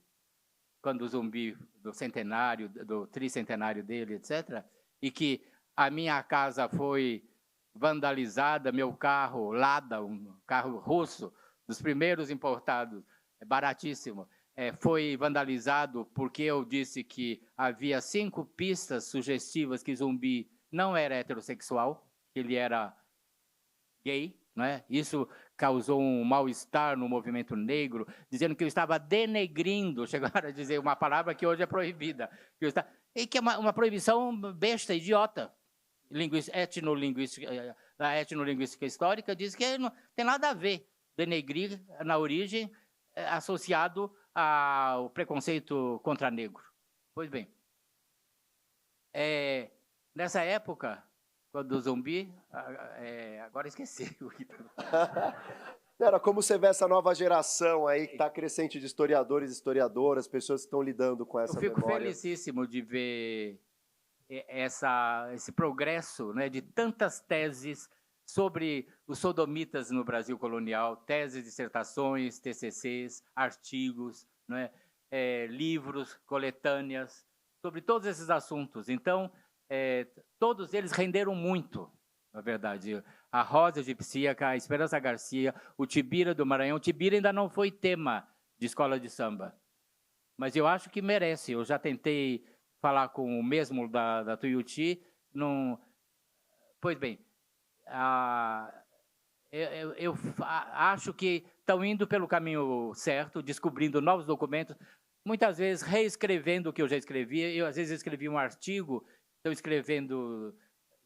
S2: quando o Zumbi, do centenário, do tricentenário dele, etc., e que a minha casa foi vandalizada, meu carro, Lada, um carro russo, dos primeiros importados, baratíssimo, foi vandalizado porque eu disse que havia 5 pistas sugestivas que Zumbi não era heterossexual, que ele era gay, né? Isso causou um mal-estar no movimento negro, dizendo que eu estava denegrindo, chegaram a dizer uma palavra que hoje é proibida, e que é uma proibição besta, idiota. A etnolinguística histórica diz que não tem nada a ver denegrir na origem associado ao preconceito contra negro. Pois bem, nessa época, quando o Zumbi, agora esqueci o que
S1: Era como você vê essa nova geração aí que está crescente de historiadores e historiadoras, pessoas que estão lidando com essa memória.
S2: Eu fico felicíssimo de ver esse progresso, né, de tantas teses sobre os sodomitas no Brasil colonial, teses, dissertações, TCCs, artigos, né, livros, coletâneas, sobre todos esses assuntos. Então, todos eles renderam muito, na verdade. A Rosa Egipsíaca, a Esperança Garcia, o Tibira do Maranhão. O Tibira ainda não foi tema de escola de samba, mas eu acho que merece. Eu já tentei falar com o mesmo da Tuiuti. Pois bem, eu acho que estão indo pelo caminho certo, descobrindo novos documentos. muitas vezes reescrevendo o que eu já escrevia. Eu, às vezes, escrevi um artigo, estou escrevendo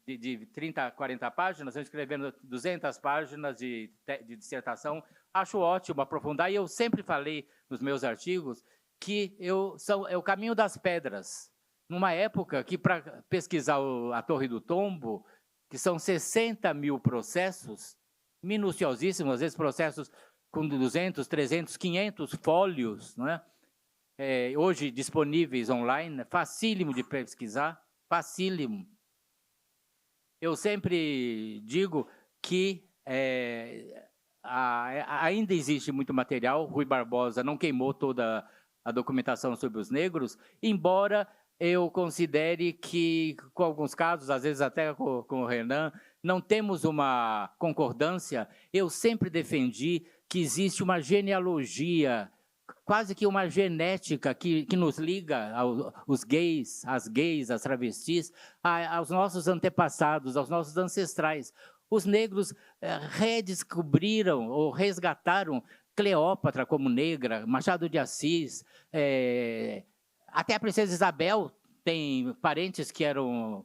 S2: de 30 a 40 páginas, estou escrevendo 200 páginas de dissertação. Acho ótimo aprofundar, e eu sempre falei nos meus artigos que é o caminho das pedras. Numa época que, para pesquisar a Torre do Tombo, que são 60 mil processos, minuciosíssimos, às vezes processos com 200, 300, 500 fólios, não é? Hoje disponíveis online, facílimo de pesquisar, facílimo. Eu sempre digo que ainda existe muito material. Rui Barbosa não queimou toda a documentação sobre os negros, embora eu considere que, com alguns casos, às vezes até com o Renan, não temos uma concordância. Eu sempre defendi que existe uma genealogia, quase que uma genética que nos liga aos gays, as travestis, aos nossos antepassados, aos nossos ancestrais. Os negros redescobriram ou resgataram Cleópatra como negra, Machado de Assis, até a princesa Isabel tem parentes que eram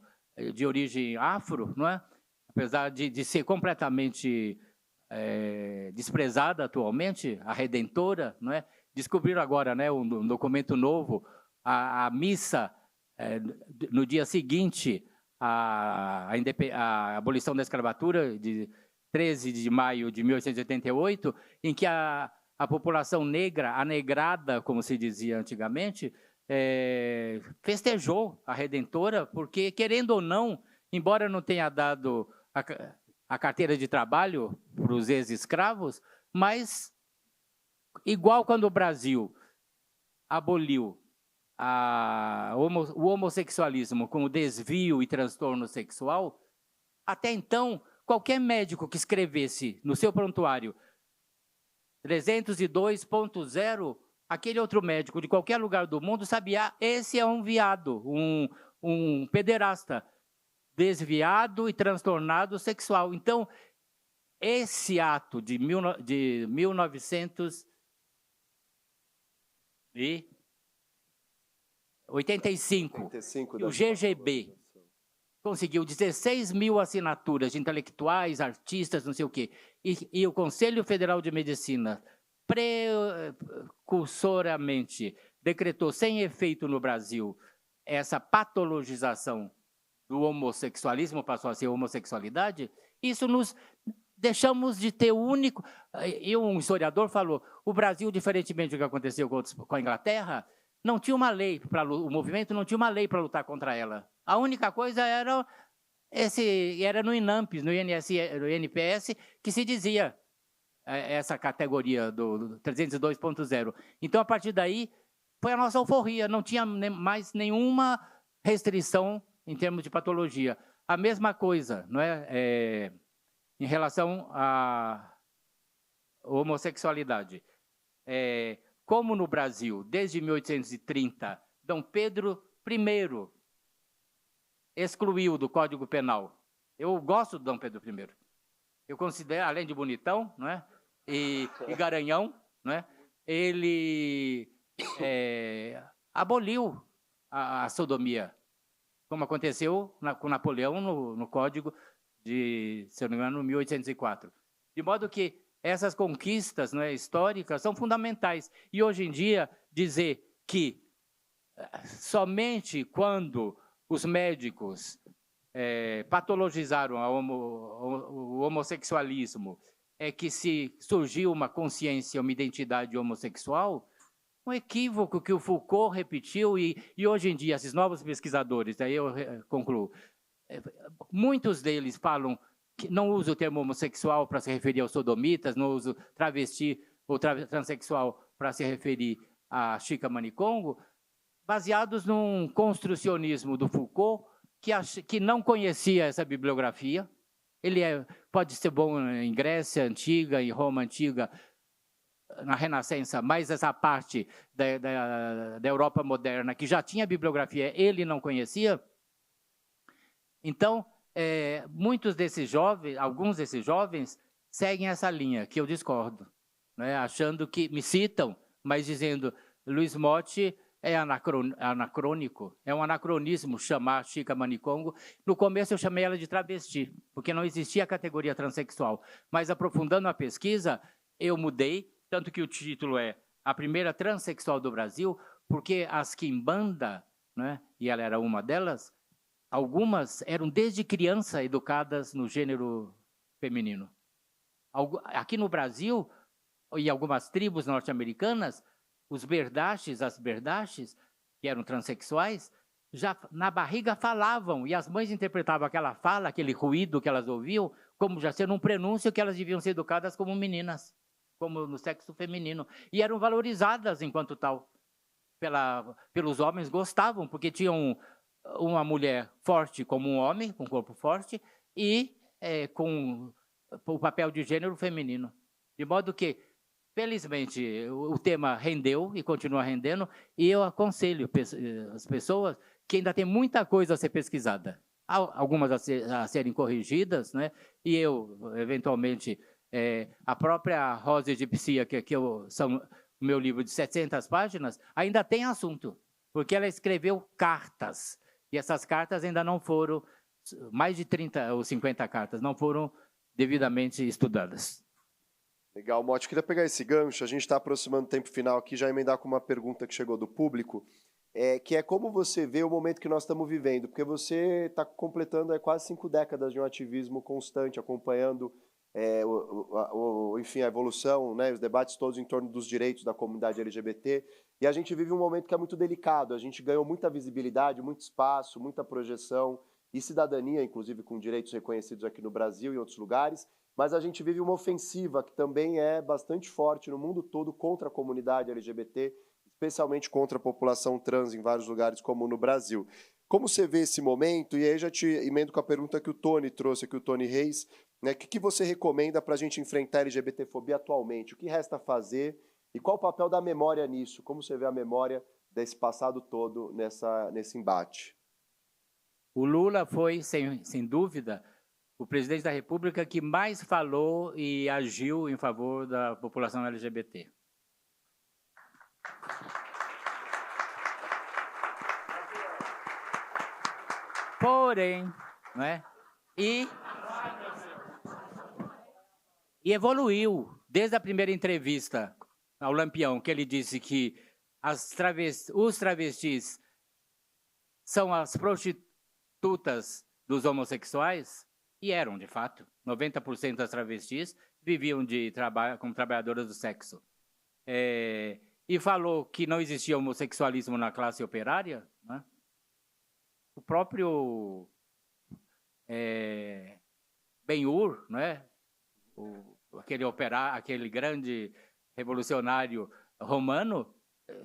S2: de origem afro, não é? Apesar de ser completamente desprezada atualmente, a Redentora, não é? Descobriram agora, né, um documento novo, a missa no dia seguinte à abolição da escravatura, de 13 de maio de 1888, em que a população negra, a negrada, como se dizia antigamente, festejou a Redentora, porque, querendo ou não, embora não tenha dado a carteira de trabalho para os ex-escravos, mas, igual quando o Brasil aboliu o homossexualismo como desvio e transtorno sexual, até então, qualquer médico que escrevesse no seu prontuário 302.0, aquele outro médico de qualquer lugar do mundo sabia, esse é um viado, um pederasta, desviado e transtornado sexual. Então, esse ato de 1985, e o GGB conseguiu 16 mil assinaturas de intelectuais, artistas, não sei o quê, e o Conselho Federal de Medicina precursoramente decretou sem efeito no Brasil essa patologização do homossexualismo, passou a ser homossexualidade, isso nos deixamos de ter o único... Um historiador falou, o Brasil, diferentemente do que aconteceu com a Inglaterra, não tinha uma lei o movimento não tinha uma lei para lutar contra ela. A única coisa era no INAMPS, no INPS, que se dizia essa categoria do 302.0. Então, a partir daí, foi a nossa alforria, não tinha mais nenhuma restrição em termos de patologia. A mesma coisa, não é? Em relação à homossexualidade. Como no Brasil, desde 1830, Dom Pedro I excluiu do Código Penal. Eu gosto do Dom Pedro I. Eu considero, além de bonitão, não é? E garanhão, não é? Ele aboliu a sodomia, como aconteceu com Napoleão no Código de, se eu não me engano, 1804. De modo que essas conquistas, não é, históricas são fundamentais. E hoje em dia, dizer que somente quando os médicos patologizaram o homossexualismo é que se surgiu uma consciência, uma identidade homossexual, um equívoco que o Foucault repetiu e hoje em dia esses novos pesquisadores, aí eu concluo, muitos deles falam que não usa o termo homossexual para se referir aos sodomitas, não usa travesti ou transexual para se referir a Chica Manicongo, baseados num construcionismo do Foucault que não conhecia essa bibliografia. Ele pode ser bom em Grécia Antiga, em Roma Antiga, na Renascença, mas essa parte da Europa moderna, que já tinha bibliografia, ele não conhecia. Então, muitos desses jovens, alguns desses jovens, seguem essa linha, que eu discordo, né? Achando que, me citam, mas dizendo, Luiz Motti é anacrônico, é um anacronismo chamar Chica Manicongo. No começo eu chamei ela de travesti, porque não existia a categoria transexual. Mas aprofundando a pesquisa, eu mudei, tanto que o título é A Primeira Transsexual do Brasil, porque as quimbanda, né, e ela era uma delas, algumas eram desde criança educadas no gênero feminino. Aqui no Brasil, e algumas tribos norte-americanas, os berdaches, as berdaches, que eram transexuais, já na barriga falavam, e as mães interpretavam aquela fala, aquele ruído que elas ouviam, como já sendo um prenúncio que elas deviam ser educadas como meninas, como no sexo feminino, e eram valorizadas enquanto tal. Pelos homens gostavam, porque tinham uma mulher forte como um homem, com corpo forte, e com o papel de gênero feminino. De modo que, felizmente, o tema rendeu e continua rendendo, e eu aconselho as pessoas que ainda tem muita coisa a ser pesquisada. Algumas a serem corrigidas, né? E eu, eventualmente, a própria Rosa Egipcia, são o meu livro de 700 páginas, ainda tem assunto, porque ela escreveu cartas, e essas cartas ainda não foram, mais de 30 ou 50 cartas, não foram devidamente estudadas.
S1: Legal, Motti, queria pegar esse gancho, a gente está aproximando o tempo final aqui, já emendar com uma pergunta que chegou do público, que é como você vê o momento que nós estamos vivendo, porque você está completando quase 5 décadas de um ativismo constante, acompanhando enfim, a evolução, né, os debates todos em torno dos direitos da comunidade LGBT, e a gente vive um momento que é muito delicado, a gente ganhou muita visibilidade, muito espaço, muita projeção e cidadania, inclusive com direitos reconhecidos aqui no Brasil e em outros lugares, mas a gente vive uma ofensiva que também é bastante forte no mundo todo contra a comunidade LGBT, especialmente contra a população trans em vários lugares, como no Brasil. Como você vê esse momento? E aí já te emendo com a pergunta que o Tony trouxe aqui, o Tony Reis, né? O que você recomenda para a gente enfrentar a LGBTfobia atualmente? O que resta fazer? E qual o papel da memória nisso? Como você vê a memória desse passado todo nesse embate?
S2: O Lula foi, sem dúvida, o presidente da República que mais falou e agiu em favor da população LGBT. Porém, né, e evoluiu desde a primeira entrevista ao Lampião, que ele disse que os travestis são as prostitutas dos homossexuais, e eram, de fato. 90% das travestis viviam como trabalhadoras do sexo. E falou que não existia homossexualismo na classe operária, né? O próprio Ben-Hur, né? Aquele grande revolucionário romano,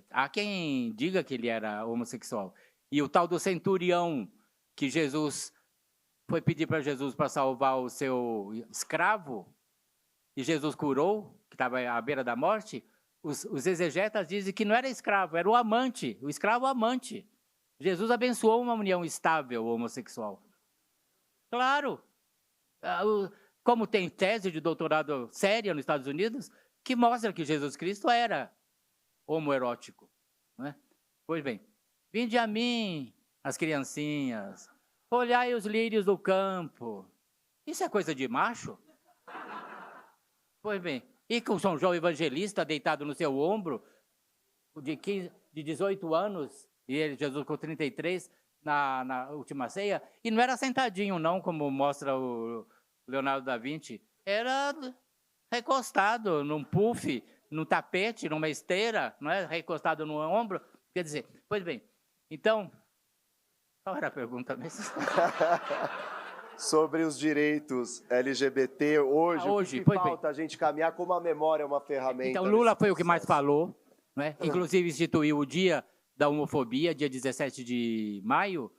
S2: há quem diga que ele era homossexual. E o tal do centurião, que Jesus foi pedir para Jesus para salvar o seu escravo, e Jesus curou, que estava à beira da morte, os exegetas dizem que não era escravo, era o amante, o escravo amante. Jesus abençoou uma união estável homossexual. Claro, como tem tese de doutorado séria nos Estados Unidos, que mostra que Jesus Cristo era homoerótico, não é? Pois bem, vinde a mim, as criancinhas, olhai os lírios do campo. Isso é coisa de macho? Pois bem, e com São João Evangelista deitado no seu ombro, de 18 anos, e Jesus com 33, na última ceia, e não era sentadinho não, como mostra o Leonardo da Vinci, era recostado num puff, num tapete, numa esteira, não é? Recostado no ombro. Quer dizer, pois bem, então, qual era a pergunta mesmo?
S1: Sobre os direitos LGBT hoje, o que falta a gente caminhar como a memória é uma ferramenta.
S2: Então, Lula foi o que mais falou, né? Inclusive instituiu o Dia da Homofobia, dia 17 de maio.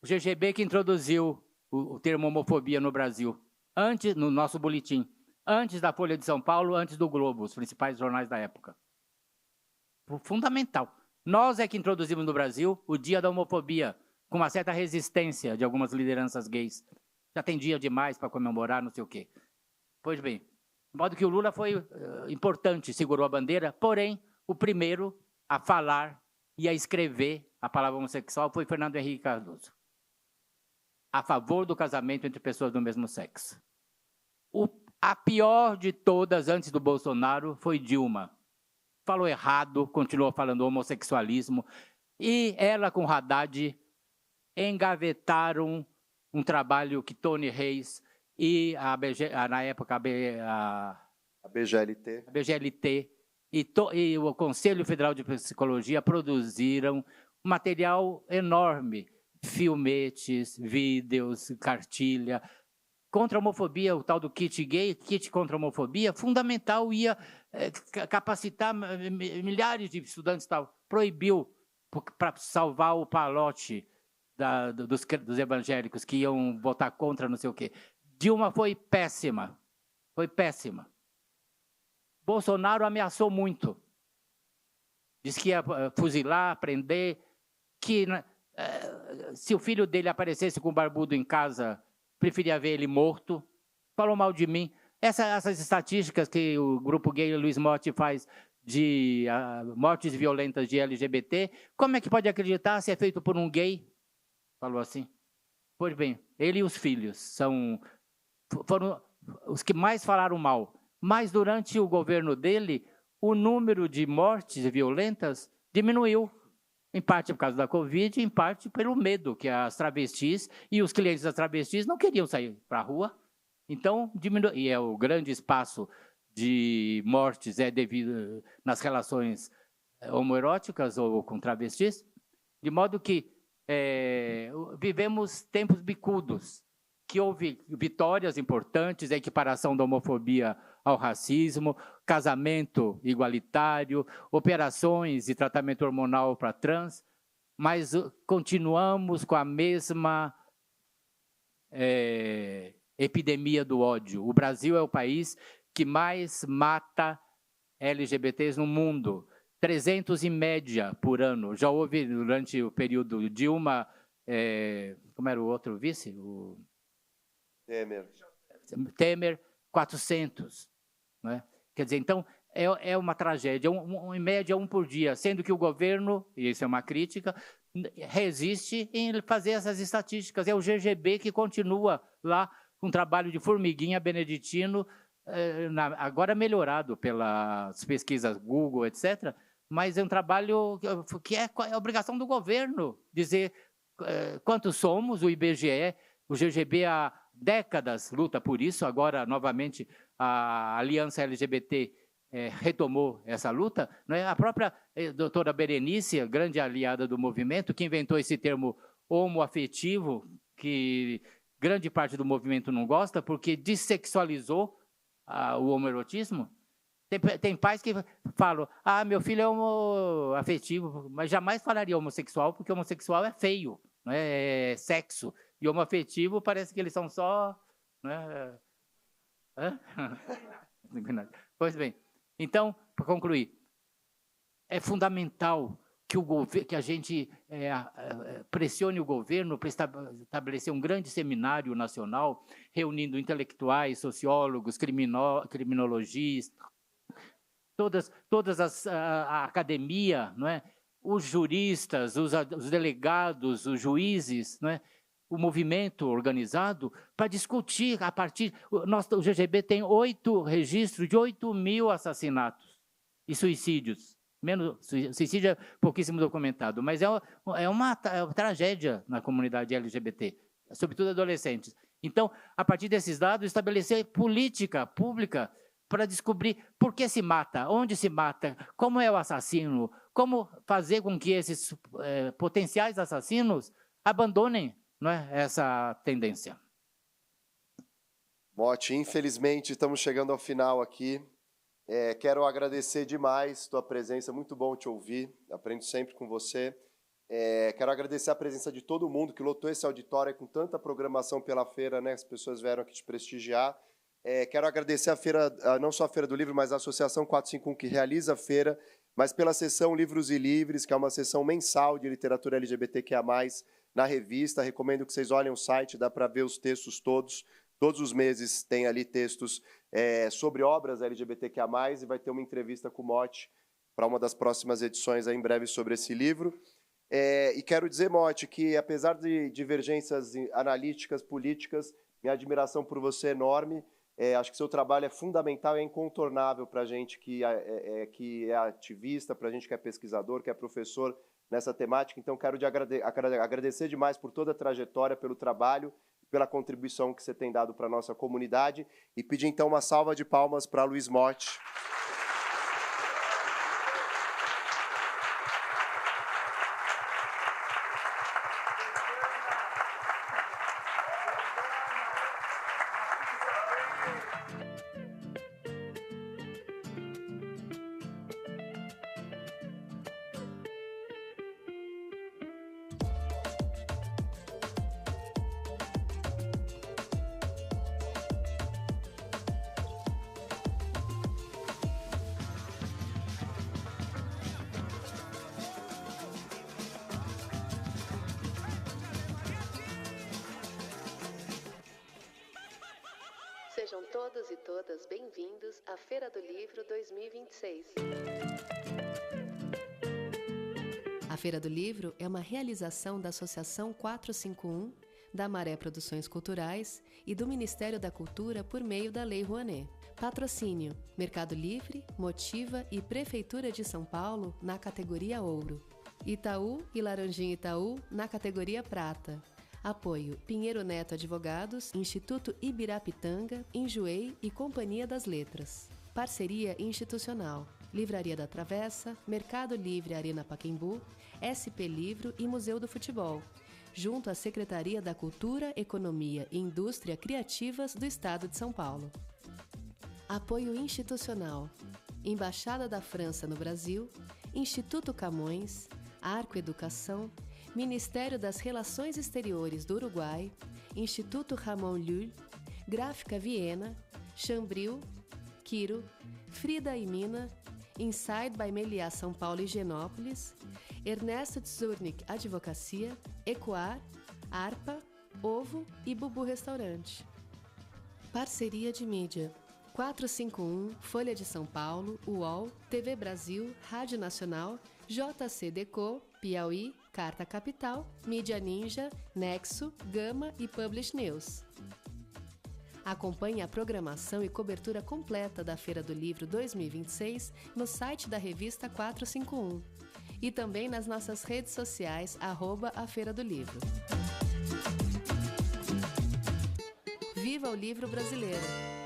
S2: O GGB que introduziu o termo homofobia no Brasil, no nosso boletim, antes da Folha de São Paulo, antes do Globo, os principais jornais da época. Fundamental. Nós é que introduzimos no Brasil o Dia da Homofobia, com uma certa resistência de algumas lideranças gays. Já tem dia demais para comemorar, não sei o quê. Pois bem, de modo que o Lula foi importante, segurou a bandeira, porém, o primeiro a falar e a escrever a palavra homossexual foi Fernando Henrique Cardoso, a favor do casamento entre pessoas do mesmo sexo. A pior de todas, antes do Bolsonaro, foi Dilma. Falou errado, continuou falando homossexualismo, e ela com Haddad engavetaram um trabalho que Tony Reis e na época a BGLT e o Conselho Federal de Psicologia produziram um material enorme, filmetes, vídeos, cartilha, contra a homofobia, o tal do kit gay, kit contra a homofobia, fundamental, ia capacitar milhares de estudantes, tal, proibiu para salvar o palote dos evangélicos que iam votar contra não sei o quê. Dilma foi péssima, foi péssima. Bolsonaro ameaçou muito. Disse que ia fuzilar, prender, que se o filho dele aparecesse com barbudo em casa, preferia ver ele morto. Falou mal de mim. Essas estatísticas que o grupo gay Luiz Motti faz de mortes violentas de LGBT, como é que pode acreditar se é feito por um gay? Falou assim. Pois bem, ele e os filhos foram os que mais falaram mal. Mas durante o governo dele, o número de mortes violentas diminuiu. Em parte por causa da Covid, em parte pelo medo que as travestis e os clientes das travestis não queriam sair para a rua. Então, diminuiu. E o grande espaço de mortes é devido nas relações homoeróticas ou com travestis, de modo que vivemos tempos bicudos, que houve vitórias importantes, a equiparação da homofobia ao racismo, casamento igualitário, operações e tratamento hormonal para trans, mas continuamos com a mesma epidemia do ódio. O Brasil é o país que mais mata LGBTs no mundo, 300 em média por ano. Já houve durante o período Dilma, como era o outro vice? Temer, 400. Né? Quer dizer, então, é uma tragédia, em média um por dia, sendo que o governo, e isso é uma crítica, resiste em fazer essas estatísticas. É o GGB que continua lá com um trabalho de formiguinha beneditino, agora melhorado pelas pesquisas Google, etc., mas é um trabalho que é obrigação do governo dizer quantos somos. O IBGE, o GGB há décadas luta por isso, agora novamente a Aliança LGBT retomou essa luta. Né? A própria doutora Berenice, grande aliada do movimento, que inventou esse termo homoafetivo, que grande parte do movimento não gosta, porque dessexualizou o homoerotismo. Tem pais que falam, meu filho é homoafetivo, mas jamais falaria homossexual, porque homossexual é feio, né? É sexo. E homoafetivo parece que eles são só... Né? Pois bem, então, para concluir, é fundamental que a gente pressione o governo para estabelecer um grande seminário nacional, reunindo intelectuais, sociólogos, criminologistas, a academia, não é? Os juristas, os delegados, os juízes, não é? O movimento organizado, para discutir a partir... O GGB tem 8 registros de 8.000 assassinatos e suicídios. Suicídio é pouquíssimo documentado, mas é uma tragédia na comunidade LGBT, sobretudo adolescentes. Então, a partir desses dados, estabelecer política pública para descobrir por que se mata, onde se mata, como é o assassino, como fazer com que esses potenciais assassinos abandonem, não é, essa tendência.
S1: Motti, infelizmente estamos chegando ao final aqui. Quero agradecer demais tua presença, muito bom te ouvir, aprendo sempre com você. Quero agradecer a presença de todo mundo que lotou esse auditório com tanta programação pela feira, né? As pessoas vieram aqui te prestigiar. Quero agradecer a feira, não só a Feira do Livro, mas a Associação 451 que realiza a feira, mas pela sessão Livros e Livres, que é uma sessão mensal de literatura LGBTQIA+, na revista. Recomendo que vocês olhem o site, dá para ver os textos todos. Todos os meses tem ali textos sobre obras LGBTQIA+, e vai ter uma entrevista com o Motti para uma das próximas edições aí, em breve sobre esse livro. E quero dizer, Motti, que apesar de divergências analíticas, políticas, minha admiração por você é enorme. Acho que seu trabalho é fundamental e é incontornável para a gente que é ativista, para a gente que é pesquisador, que é professor nessa temática. Então, quero agradecer demais por toda a trajetória, pelo trabalho, pela contribuição que você tem dado para a nossa comunidade. E pedir, então, uma salva de palmas para Luiz Motti.
S3: Sejam todos e todas bem-vindos à Feira do Livro 2026. A Feira do Livro é uma realização da Associação 451, da Maré Produções Culturais e do Ministério da Cultura por meio da Lei Rouanet. Patrocínio: Mercado Livre, Motiva e Prefeitura de São Paulo na categoria Ouro. Itaú e Laranjinha Itaú na categoria Prata. Apoio: Pinheiro Neto Advogados, Instituto Ibirapitanga, Enjoei e Companhia das Letras. Parceria institucional: Livraria da Travessa, Mercado Livre Arena Pacaembu, SP Livro e Museu do Futebol, junto à Secretaria da Cultura, Economia e Indústria Criativas do Estado de São Paulo. Apoio institucional: Embaixada da França no Brasil, Instituto Camões, Arco Educação, Ministério das Relações Exteriores do Uruguai, Instituto Ramon Llull, Gráfica Viena, Chambril, Quiro, Frida e Mina, Inside by Meliá São Paulo e Higienópolis, Ernesto Tzurnik Advocacia, Ecoar, Arpa, Ovo e Bubu Restaurante. Parceria de mídia: 451, Folha de São Paulo, UOL, TV Brasil, Rádio Nacional, JC Deco, Piauí, Carta Capital, Mídia Ninja, Nexo, Gama e Publish News. Acompanhe a programação e cobertura completa da Feira do Livro 2026 no site da revista 451 e também nas nossas redes sociais @a Feira do Livro. Viva o livro brasileiro!